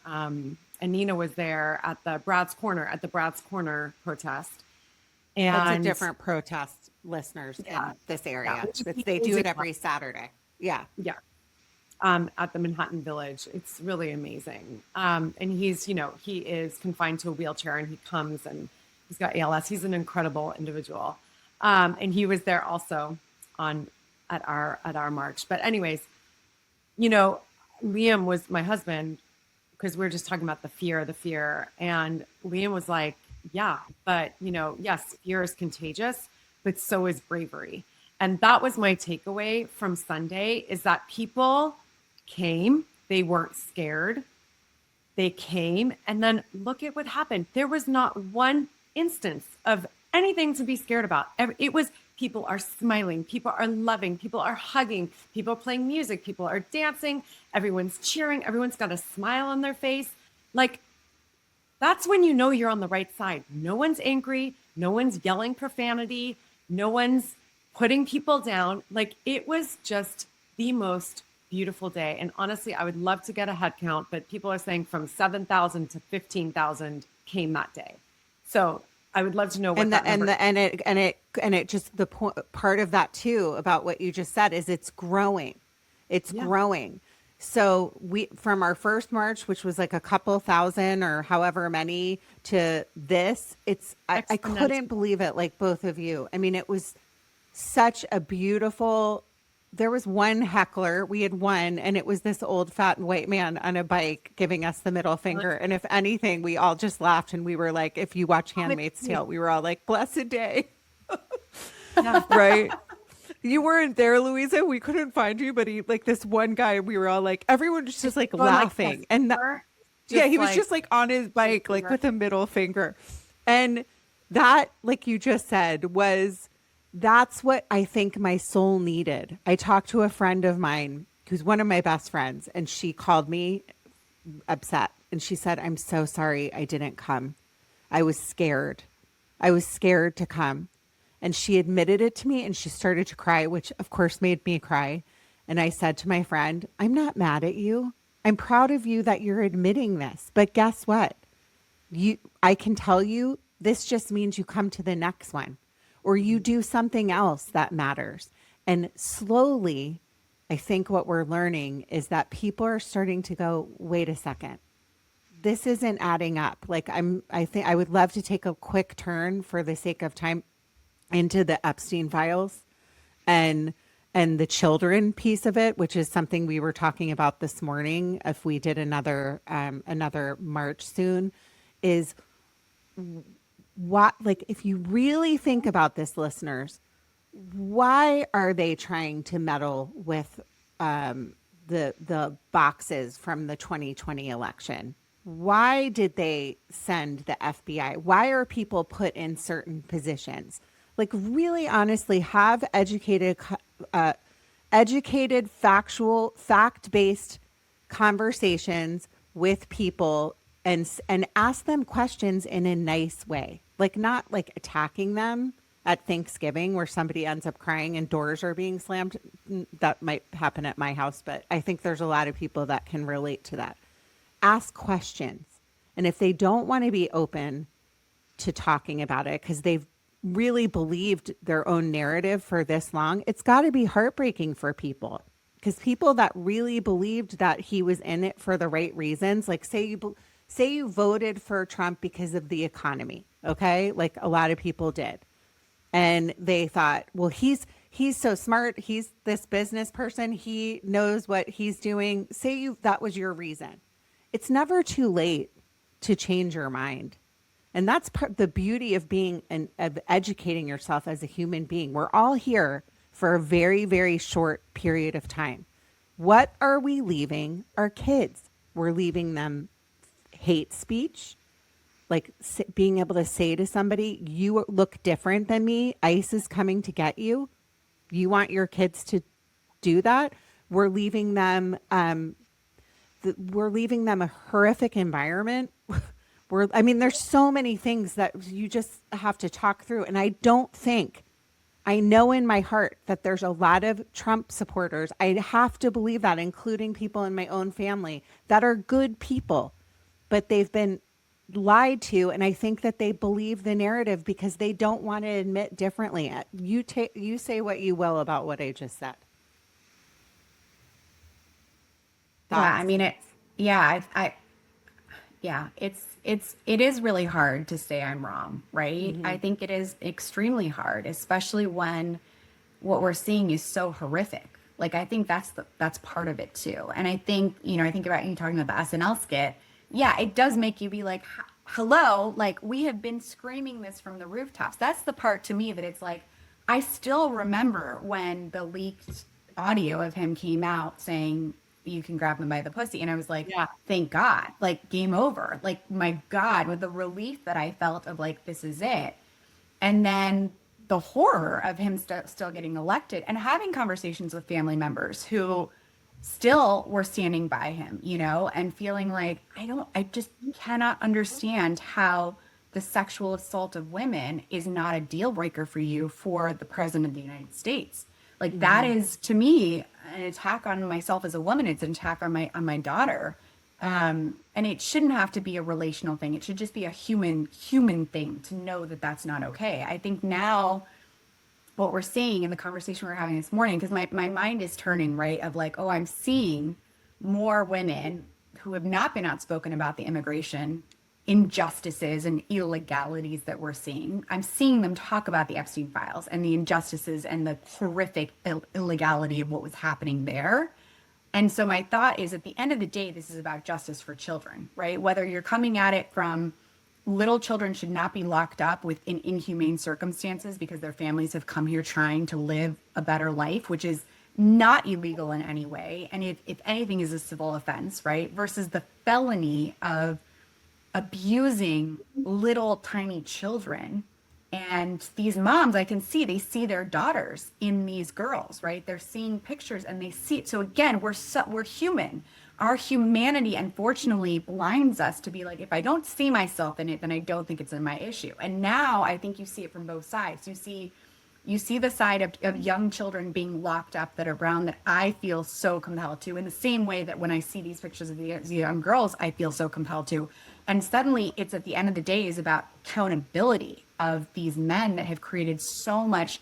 Anina was there at the Brad's Corner protest. And That's a different protest, listeners, yeah, in this yeah, area. They do it every Saturday. Yeah. yeah, at the Manhattan Village. It's really amazing. And he's, you know, he is confined to a wheelchair and he comes and he's got ALS. He's an incredible individual. And he was there also at our march. But anyways, you know, Liam was my husband, because we were just talking about the fear. And Liam was like, yeah, but you know, yes, fear is contagious, but so is bravery. And that was my takeaway from Sunday, is that people came, they weren't scared. They came, and then look at what happened. There was not one instance of anything to be scared about. It was, people are smiling, people are loving, people are hugging, people are playing music, people are dancing, everyone's cheering, everyone's got a smile on their face. Like, that's when you know you're on the right side. No one's angry, no one's yelling profanity, no one's putting people down. Like, it was just the most beautiful day. And honestly, I would love to get a head count, but people are saying from 7,000 to 15,000 came that day. So I would love to know what And that number is. and it just the point part of that too about what you just said is it's growing. It's Yeah. growing. So we from our first march, which was like a couple thousand or however many to this, I Exponential. couldn't believe it like both of you. I mean, it was such a beautiful there was one heckler. We had one, and it was this old fat white man on a bike giving us the middle finger. And if anything, we all just laughed and we were like, if you watch Handmaid's Tale, we were all like, blessed day. Yeah. Right. You weren't there, Louisa. We couldn't find you, but he like this one guy, we were all like, everyone was just like Going like laughing. this. And yeah, Just he was like- just like on his bike, like with a middle finger. And that, like you just said, that's what I think my soul needed. I talked to a friend of mine who's one of my best friends, and she called me upset. And she said, I'm so sorry I didn't come. I was scared. I was scared to come. And she admitted it to me and she started to cry, which of course made me cry. And I said to my friend, I'm not mad at you. I'm proud of you that you're admitting this. But guess what? I can tell you this just means you come to the next one or you do something else that matters. And slowly, I think what we're learning is that people are starting to go, wait a second. This isn't adding up. Like I think I would love to take a quick turn for the sake of time into the Epstein files and the children piece of it, which is something we were talking about this morning. If we did another march soon, is what, like, if you really think about this, listeners, why are they trying to meddle with the boxes from the 2020 election? Why did they send the FBI? Why are people put in certain positions? Like, really honestly, have educated, factual, fact-based conversations with people and ask them questions in a nice way. Like, not like attacking them at Thanksgiving where somebody ends up crying and doors are being slammed. That might happen at my house, but I think there's a lot of people that can relate to that. Ask questions. And if they don't want to be open to talking about it because they've really believed their own narrative for this long, it's got to be heartbreaking for people, because people that really believed that he was in it for the right reasons, like say you voted for Trump because of the economy, okay? Like a lot of people did. And they thought, well, he's so smart. He's this business person. He knows what he's doing. That was your reason. It's never too late to change your mind. And that's the beauty of of educating yourself as a human being. We're all here for a very, very short period of time. What are we leaving our kids? We're leaving them hate speech, like being able to say to somebody, you look different than me. ICE is coming to get you. You want your kids to do that? We're leaving them a horrific environment. There's so many things that you just have to talk through. And I know in my heart that there's a lot of Trump supporters. I have to believe that, including people in my own family that are good people, but they've been lied to. And I think that they believe the narrative because they don't want to admit differently. You say what you will about what I just said. Yeah, it is really hard to say I'm wrong, right? I think it is extremely hard, especially when what we're seeing is so horrific. Like, I think that's part of it too. And I think, I think about you talking about the SNL skit. Yeah, it does make you be like, hello, like we have been screaming this from the rooftops. That's the part to me that it's like, I still remember when the leaked audio of him came out saying, you can grab him by the pussy. And I was like, Yeah. thank God, like game over. Like, my God, with the relief that I felt of like, this is it. And then the horror of him still getting elected and having conversations with family members who still were standing by him, and feeling like, I just cannot understand how the sexual assault of women is not a deal breaker for you for the president of the United States. Like, that is, to me, an attack on myself as a woman. It's an attack on my daughter. And it shouldn't have to be a relational thing. It should just be a human thing to know that that's not okay. I think now what we're seeing in the conversation we're having this morning, because my mind is turning, right, of like, oh, I'm seeing more women who have not been outspoken about the immigration injustices and illegalities that we're seeing. I'm seeing them talk about the Epstein files and the injustices and the horrific illegality of what was happening there. And so my thought is, at the end of the day, this is about justice for children, right? Whether you're coming at it from little children should not be locked up within inhumane circumstances because their families have come here trying to live a better life, which is not illegal in any way. And if anything is a civil offense, right? Versus the felony of abusing little tiny children. And these moms, I can see, they see their daughters in these girls, right? They're seeing pictures and they see it. So again, we're human. Our humanity, unfortunately, blinds us to be like, if I don't see myself in it, then I don't think it's in my issue. And now I think you see it from both sides. You see the side of young children being locked up that are brown that I feel so compelled to, in the same way that when I see these pictures of the young girls, I feel so compelled to. And suddenly it's, at the end of the day, is about accountability of these men that have created so much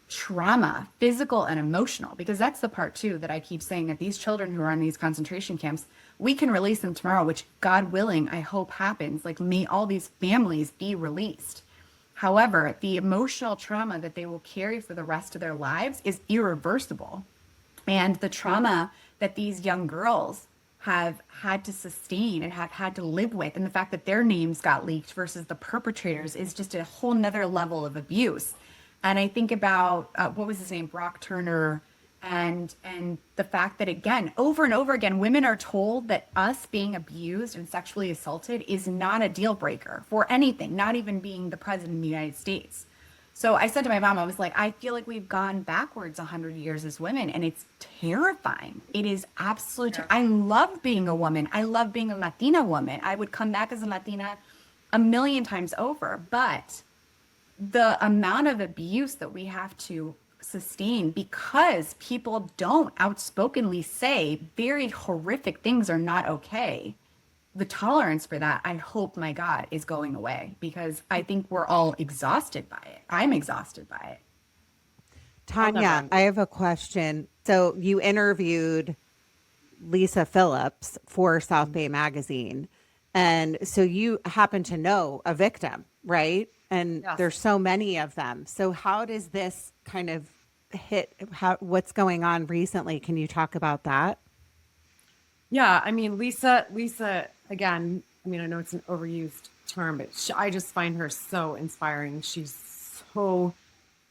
trauma, physical and emotional, because that's the part too that I keep saying, that these children who are in these concentration camps, we can release them tomorrow, which God willing, I hope happens. Like, may all these families be released. However, the emotional trauma that they will carry for the rest of their lives is irreversible. And the trauma that these young girls have had to sustain and have had to live with, and the fact that their names got leaked versus the perpetrators, is just a whole nother level of abuse. And I think about, what was his name? Brock Turner. And the fact that, again, over and over again, women are told that us being abused and sexually assaulted is not a deal breaker for anything, not even being the president of the United States. So I said to my mom, I was like, I feel like we've gone backwards 100 years as women, and it's terrifying. It is absolutely, I love being a woman. I love being a Latina woman. I would come back as a Latina a million times over, but the amount of abuse that we have to sustain because people don't outspokenly say very horrific things are not okay. The tolerance for that, I hope, my God, is going away, because I think we're all exhausted by it. I'm exhausted by it. Tanya, I have a question. So you interviewed Lisa Phillips for South Bay Magazine. And so you happen to know a victim, right? And Yes. there's so many of them. So how does this kind of hit, what's going on recently? Can you talk about that? Yeah, I mean, Lisa, again, I mean, I know it's an overused term, but I just find her so inspiring. She's so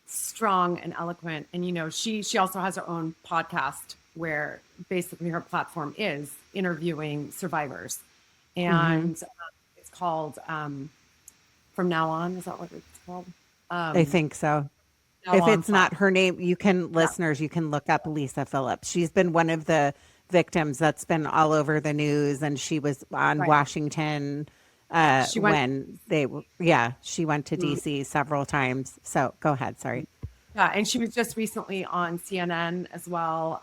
strong and eloquent. And, you know, she also has her own podcast where basically her platform is interviewing survivors. And it's called From Now On. Is that what it's called? I think so. Now If On it's not her name, you can, listeners, you can look up Lisa Phillips. She's been one of the victims that's been all over the news, and she was on Washington She went- when she went to DC several times. So go ahead. Sorry. Yeah, and she was just recently on CNN as well.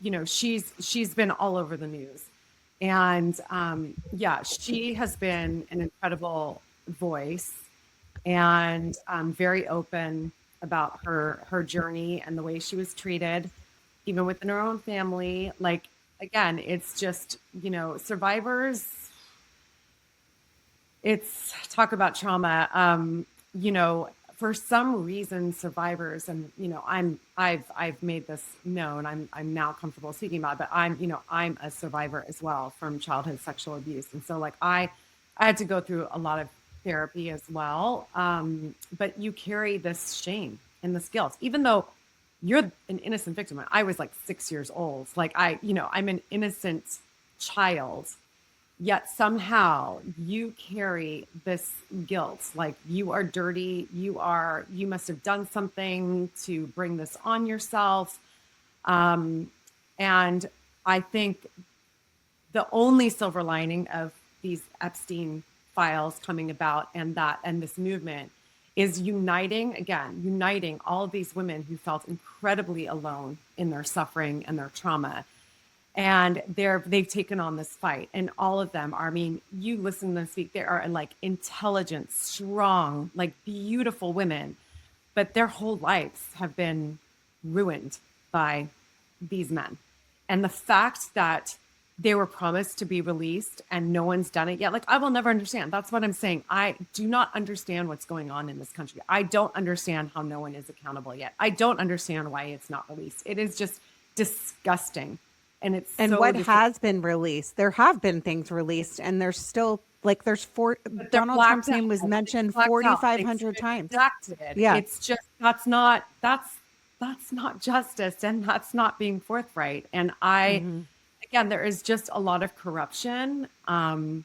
You know, she's been all over the news, and she has been an incredible voice, and very open about her journey and the way she was treated, even within her own family. Like, again, it's just, you know, survivors. It's talk about trauma. You know, for some reason, survivors, and you know, I've made this known. I'm now comfortable speaking about it, but I'm a survivor as well from childhood sexual abuse, and so like I had to go through a lot of therapy as well. But you carry this shame and this guilt, even though you're an innocent victim. I was like 6 years old. Like I'm an innocent child. Yet somehow you carry this guilt, like you are dirty, you must have done something to bring this on yourself. And I think the only silver lining of these Epstein files coming about and this movement is uniting all of these women who felt incredibly alone in their suffering and their trauma. and they've taken on this fight, and all of them are, I mean, you listen to them speak, they are like intelligent, strong, like beautiful women, but their whole lives have been ruined by these men. And the fact that they were promised to be released and no one's done it yet, like, I will never understand. That's what I'm saying. I do not understand what's going on in this country. I don't understand how no one is accountable yet. I don't understand why it's not released. It is just disgusting. And it's And so what has been released? There have been things released, and there's still like Donald Trump's name was mentioned 4,500 times. Redacted. Yeah, It's just that's not justice, and that's not being forthright. And again, there is just a lot of corruption. And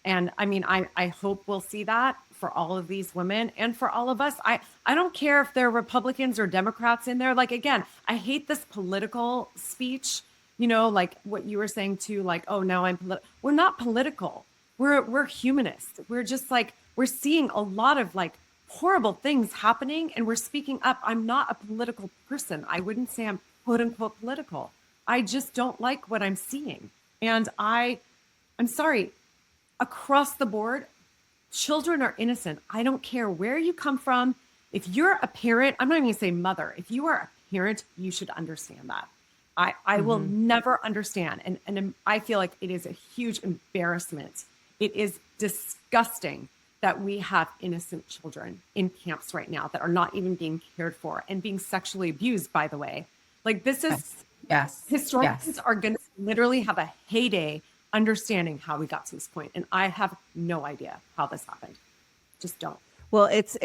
I mean, I hope we'll see that for all of these women and for all of us. I don't care if they're Republicans or Democrats in there. Like, again, I hate this political speech, like what you were saying too, like, oh, now we're not political. We're humanists. We're just like, we're seeing a lot of like horrible things happening, and we're speaking up. I'm not a political person. I wouldn't say I'm quote unquote political. I just don't like what I'm seeing. And I'm sorry, across the board, children are innocent. I don't care where you come from. If you're a parent, I'm not even gonna say mother. If you are a parent, you should understand that. I will never understand. And I feel like it is a huge embarrassment. It is disgusting that we have innocent children in camps right now that are not even being cared for and being sexually abused, by the way. Like, this is, Yes. historians are going to literally have a heyday understanding how we got to this point. And I have no idea how this happened. Just don't. well, it's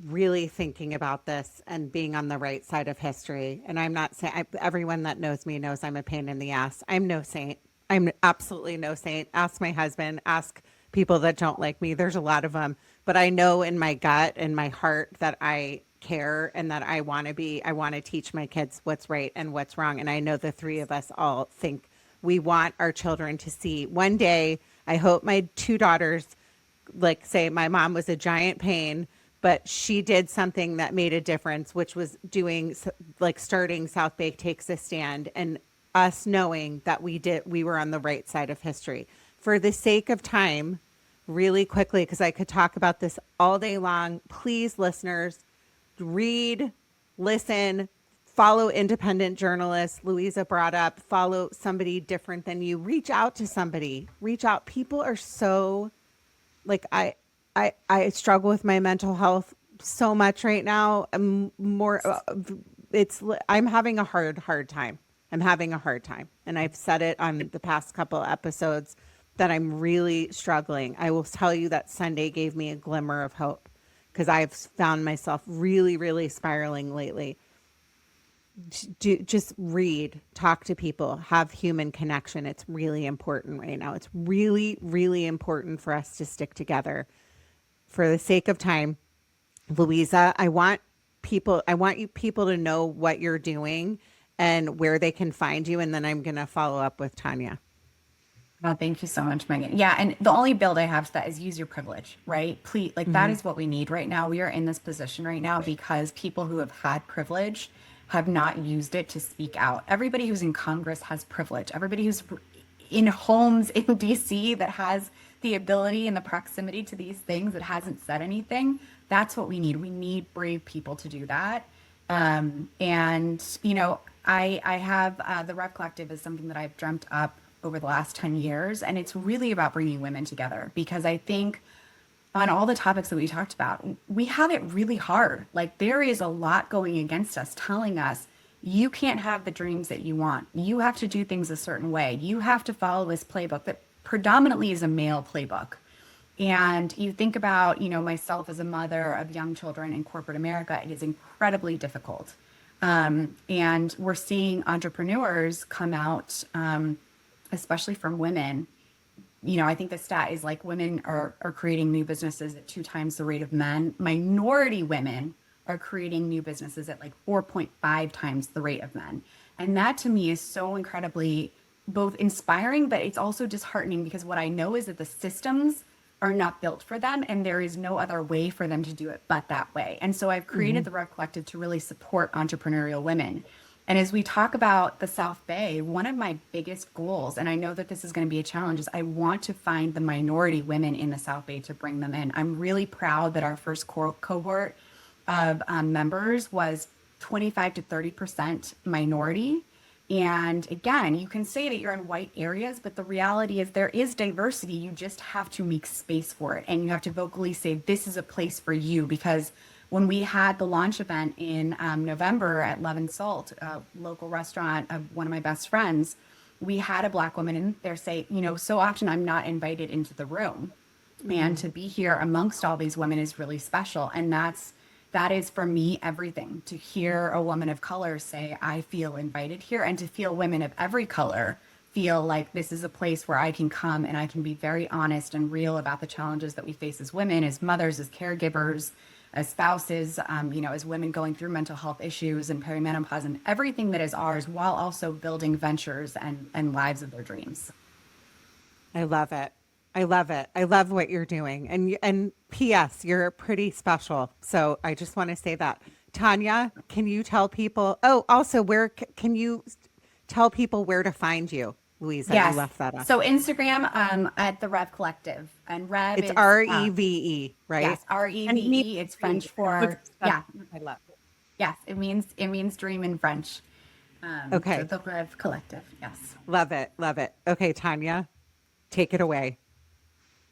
really thinking about this and being on the right side of history. And I'm not saying everyone that knows me knows I'm a pain in the ass. I'm no saint. I'm absolutely no saint. Ask my husband. Ask people that don't like me. There's a lot of them, but I know in my gut and my heart that I care and that I want to teach my kids what's right and what's wrong. And I know the three of us all think we want our children to see one day. I hope my two daughters like say my mom was a giant pain, but she did something that made a difference, which was starting South Bay Takes a Stand, and us knowing that we were on the right side of history. For the sake of time, really quickly, because I could talk about this all day long, please, listeners, read, listen, follow independent journalists. Luisa brought up, follow somebody different than you. Reach out to somebody. Reach out. People are so, like, I struggle with my mental health so much right now. I'm having a hard time. I'm having a hard time. And I've said it on the past couple episodes that I'm really struggling. I will tell you that Sunday gave me a glimmer of hope because I've found myself really, really spiraling lately. Just read, talk to people, have human connection. It's really important right now. It's really, really important for us to stick together. For the sake of time, Luisa, I want you people to know what you're doing and where they can find you. And then I'm going to follow up with Tanya. Oh, thank you so much, Megan. Yeah, and the only build I have to that is use your privilege, right? Please, like that is what we need right now. We are in this position right now because people who have had privilege have not used it to speak out. Everybody who's in Congress has privilege. Everybody who's in homes in DC that has the ability and the proximity to these things that hasn't said anything. That's what we need. We need brave people to do that. And I have the Rev Collective is something that I've dreamt up over the last 10 years. And it's really about bringing women together because I think on all the topics that we talked about, we have it really hard. Like there is a lot going against us, telling us you can't have the dreams that you want. You have to do things a certain way. You have to follow this playbook that predominantly is a male playbook. And you think about, myself as a mother of young children in corporate America, it is incredibly difficult. And we're seeing entrepreneurs come out, especially from women. I think the stat is like women are creating new businesses at 2 times the rate of men. Minority women are creating new businesses at like 4.5 times the rate of men. And that to me is so incredibly both inspiring, but it's also disheartening because what I know is that the systems are not built for them and there is no other way for them to do it but that way. And so I've created the Rev Collective to really support entrepreneurial women. And as we talk about the South Bay, one of my biggest goals, and I know that this is going to be a challenge, is I want to find the minority women in the South Bay to bring them in. I'm really proud that our first cohort of members was 25 to 30% minority. And again, you can say that you're in white areas, but the reality is there is diversity. You just have to make space for it. And you have to vocally say, this is a place for you. Because when we had the launch event in November at Love and Salt, a local restaurant of one of my best friends, we had a Black woman in there say, so often I'm not invited into the room. And to be here amongst all these women is really special. And that is for me everything. To hear a woman of color say, I feel invited here, and to feel women of every color feel like this is a place where I can come and I can be very honest and real about the challenges that we face as women, as mothers, as caregivers, as spouses, as women going through mental health issues and perimenopause and everything that is ours, while also building ventures and lives of their dreams. I love it. I love it. I love what you're doing. And P.S., you're pretty special. So I just want to say that. Tanya, can you tell people, also can you tell people where to find you? Luisa, Yes. you left that up. So Instagram at the Rev Collective. And Rev It's is REVE, right? Yes, REVE. It's French for I love it. Yes, it means dream in French. Okay. So the Rev Collective. Yes. Love it. Love it. Okay, Tanya, take it away.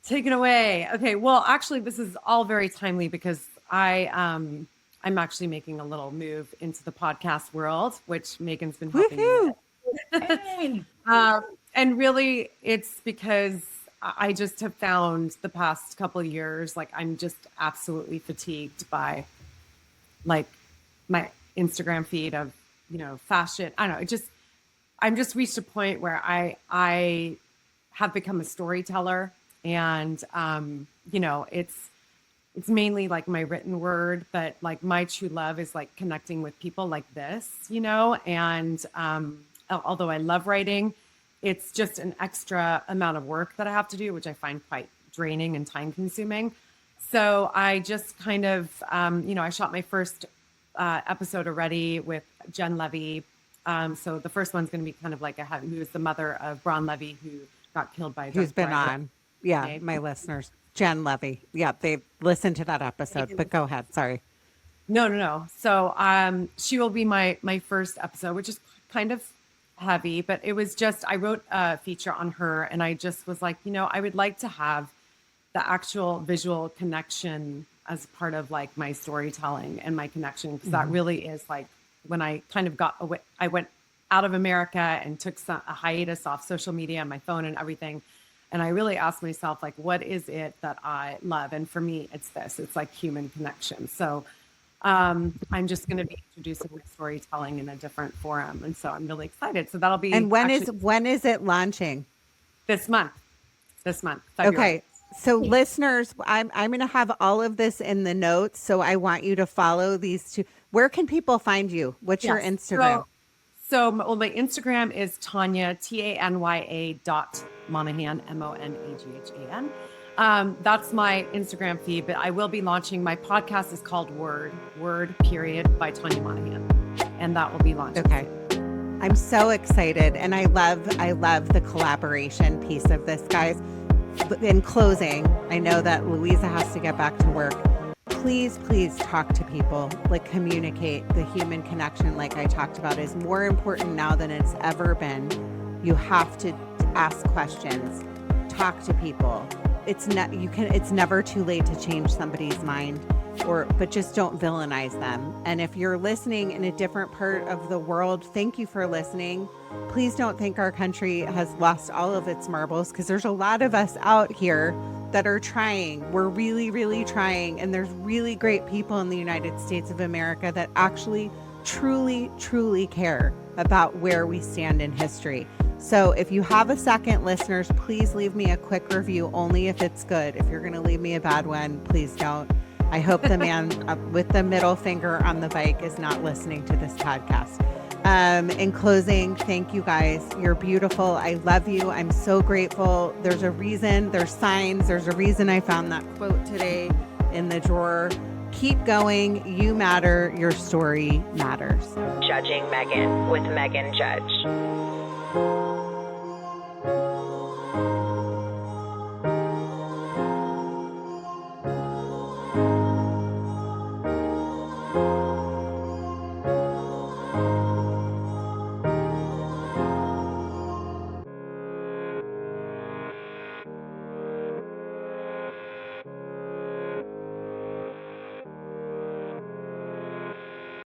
Take it away. Okay. Well, actually, this is all very timely because I'm actually making a little move into the podcast world, which Megan's been helping me with. Hey. And really, it's because I just have found the past couple of years, like I'm just absolutely fatigued by like my Instagram feed of, fashion. I don't know. I'm just reached a point where I have become a storyteller. And, it's mainly like my written word, but like my true love is like connecting with people like this, and, although I love writing, it's just an extra amount of work that I have to do, which I find quite draining and time consuming. So I just kind of, I shot my first, episode already with Jen Levy. So the first one's going to be kind of like who is the mother of Braun Levy, who got killed by a Who's been drug driver. on? Yeah, Okay. my listeners. Jen Levy. Yeah, they've listened to that episode, but go ahead. Sorry. No. So she will be my first episode, which is kind of heavy, but it was just, I wrote a feature on her and I just was like, I would like to have the actual visual connection as part of like my storytelling and my connection. Because that really is like when I kind of got away, I went out of America and took a hiatus off social media and my phone and everything. And I really asked myself, like, what is it that I love? And for me, it's this. It's like human connection. So I'm just going to be introducing my storytelling in a different forum. And so I'm really excited. So that'll be. And when is it launching? This month, February. Okay. So listeners, I'm going to have all of this in the notes. So I want you to follow these two. Where can people find you? What's your Yes. Instagram? So my Instagram is Tanya, Tanya Monaghan, Monaghan. That's my Instagram feed, but I will be launching, my podcast is called Word by Tanya Monaghan. And that will be launched. Okay. I'm so excited. And I love the collaboration piece of this, guys. In closing, I know that Luisa has to get back to work. Please talk to people, like communicate. The human connection, like I talked about, is more important now than it's ever been. You have to ask questions, talk to people. It's never too late to change somebody's mind, but just don't villainize them. And if you're listening in a different part of the world, thank you for listening. Please don't think our country has lost all of its marbles, because there's a lot of us out here that are trying. We're really, really trying. And there's really great people in the United States of America that actually truly, truly care about where we stand in history. So if you have a second, listeners, please leave me a quick review, only if it's good. If you're going to leave me a bad one, please don't. I hope the man with the middle finger on the bike is not listening to this podcast. In closing, thank you guys. You're beautiful. I love you. I'm so grateful. There's a reason, there's signs. There's a reason I found that quote today in the drawer. Keep going. You matter. Your story matters. Judging Meghan with Meghan Judge.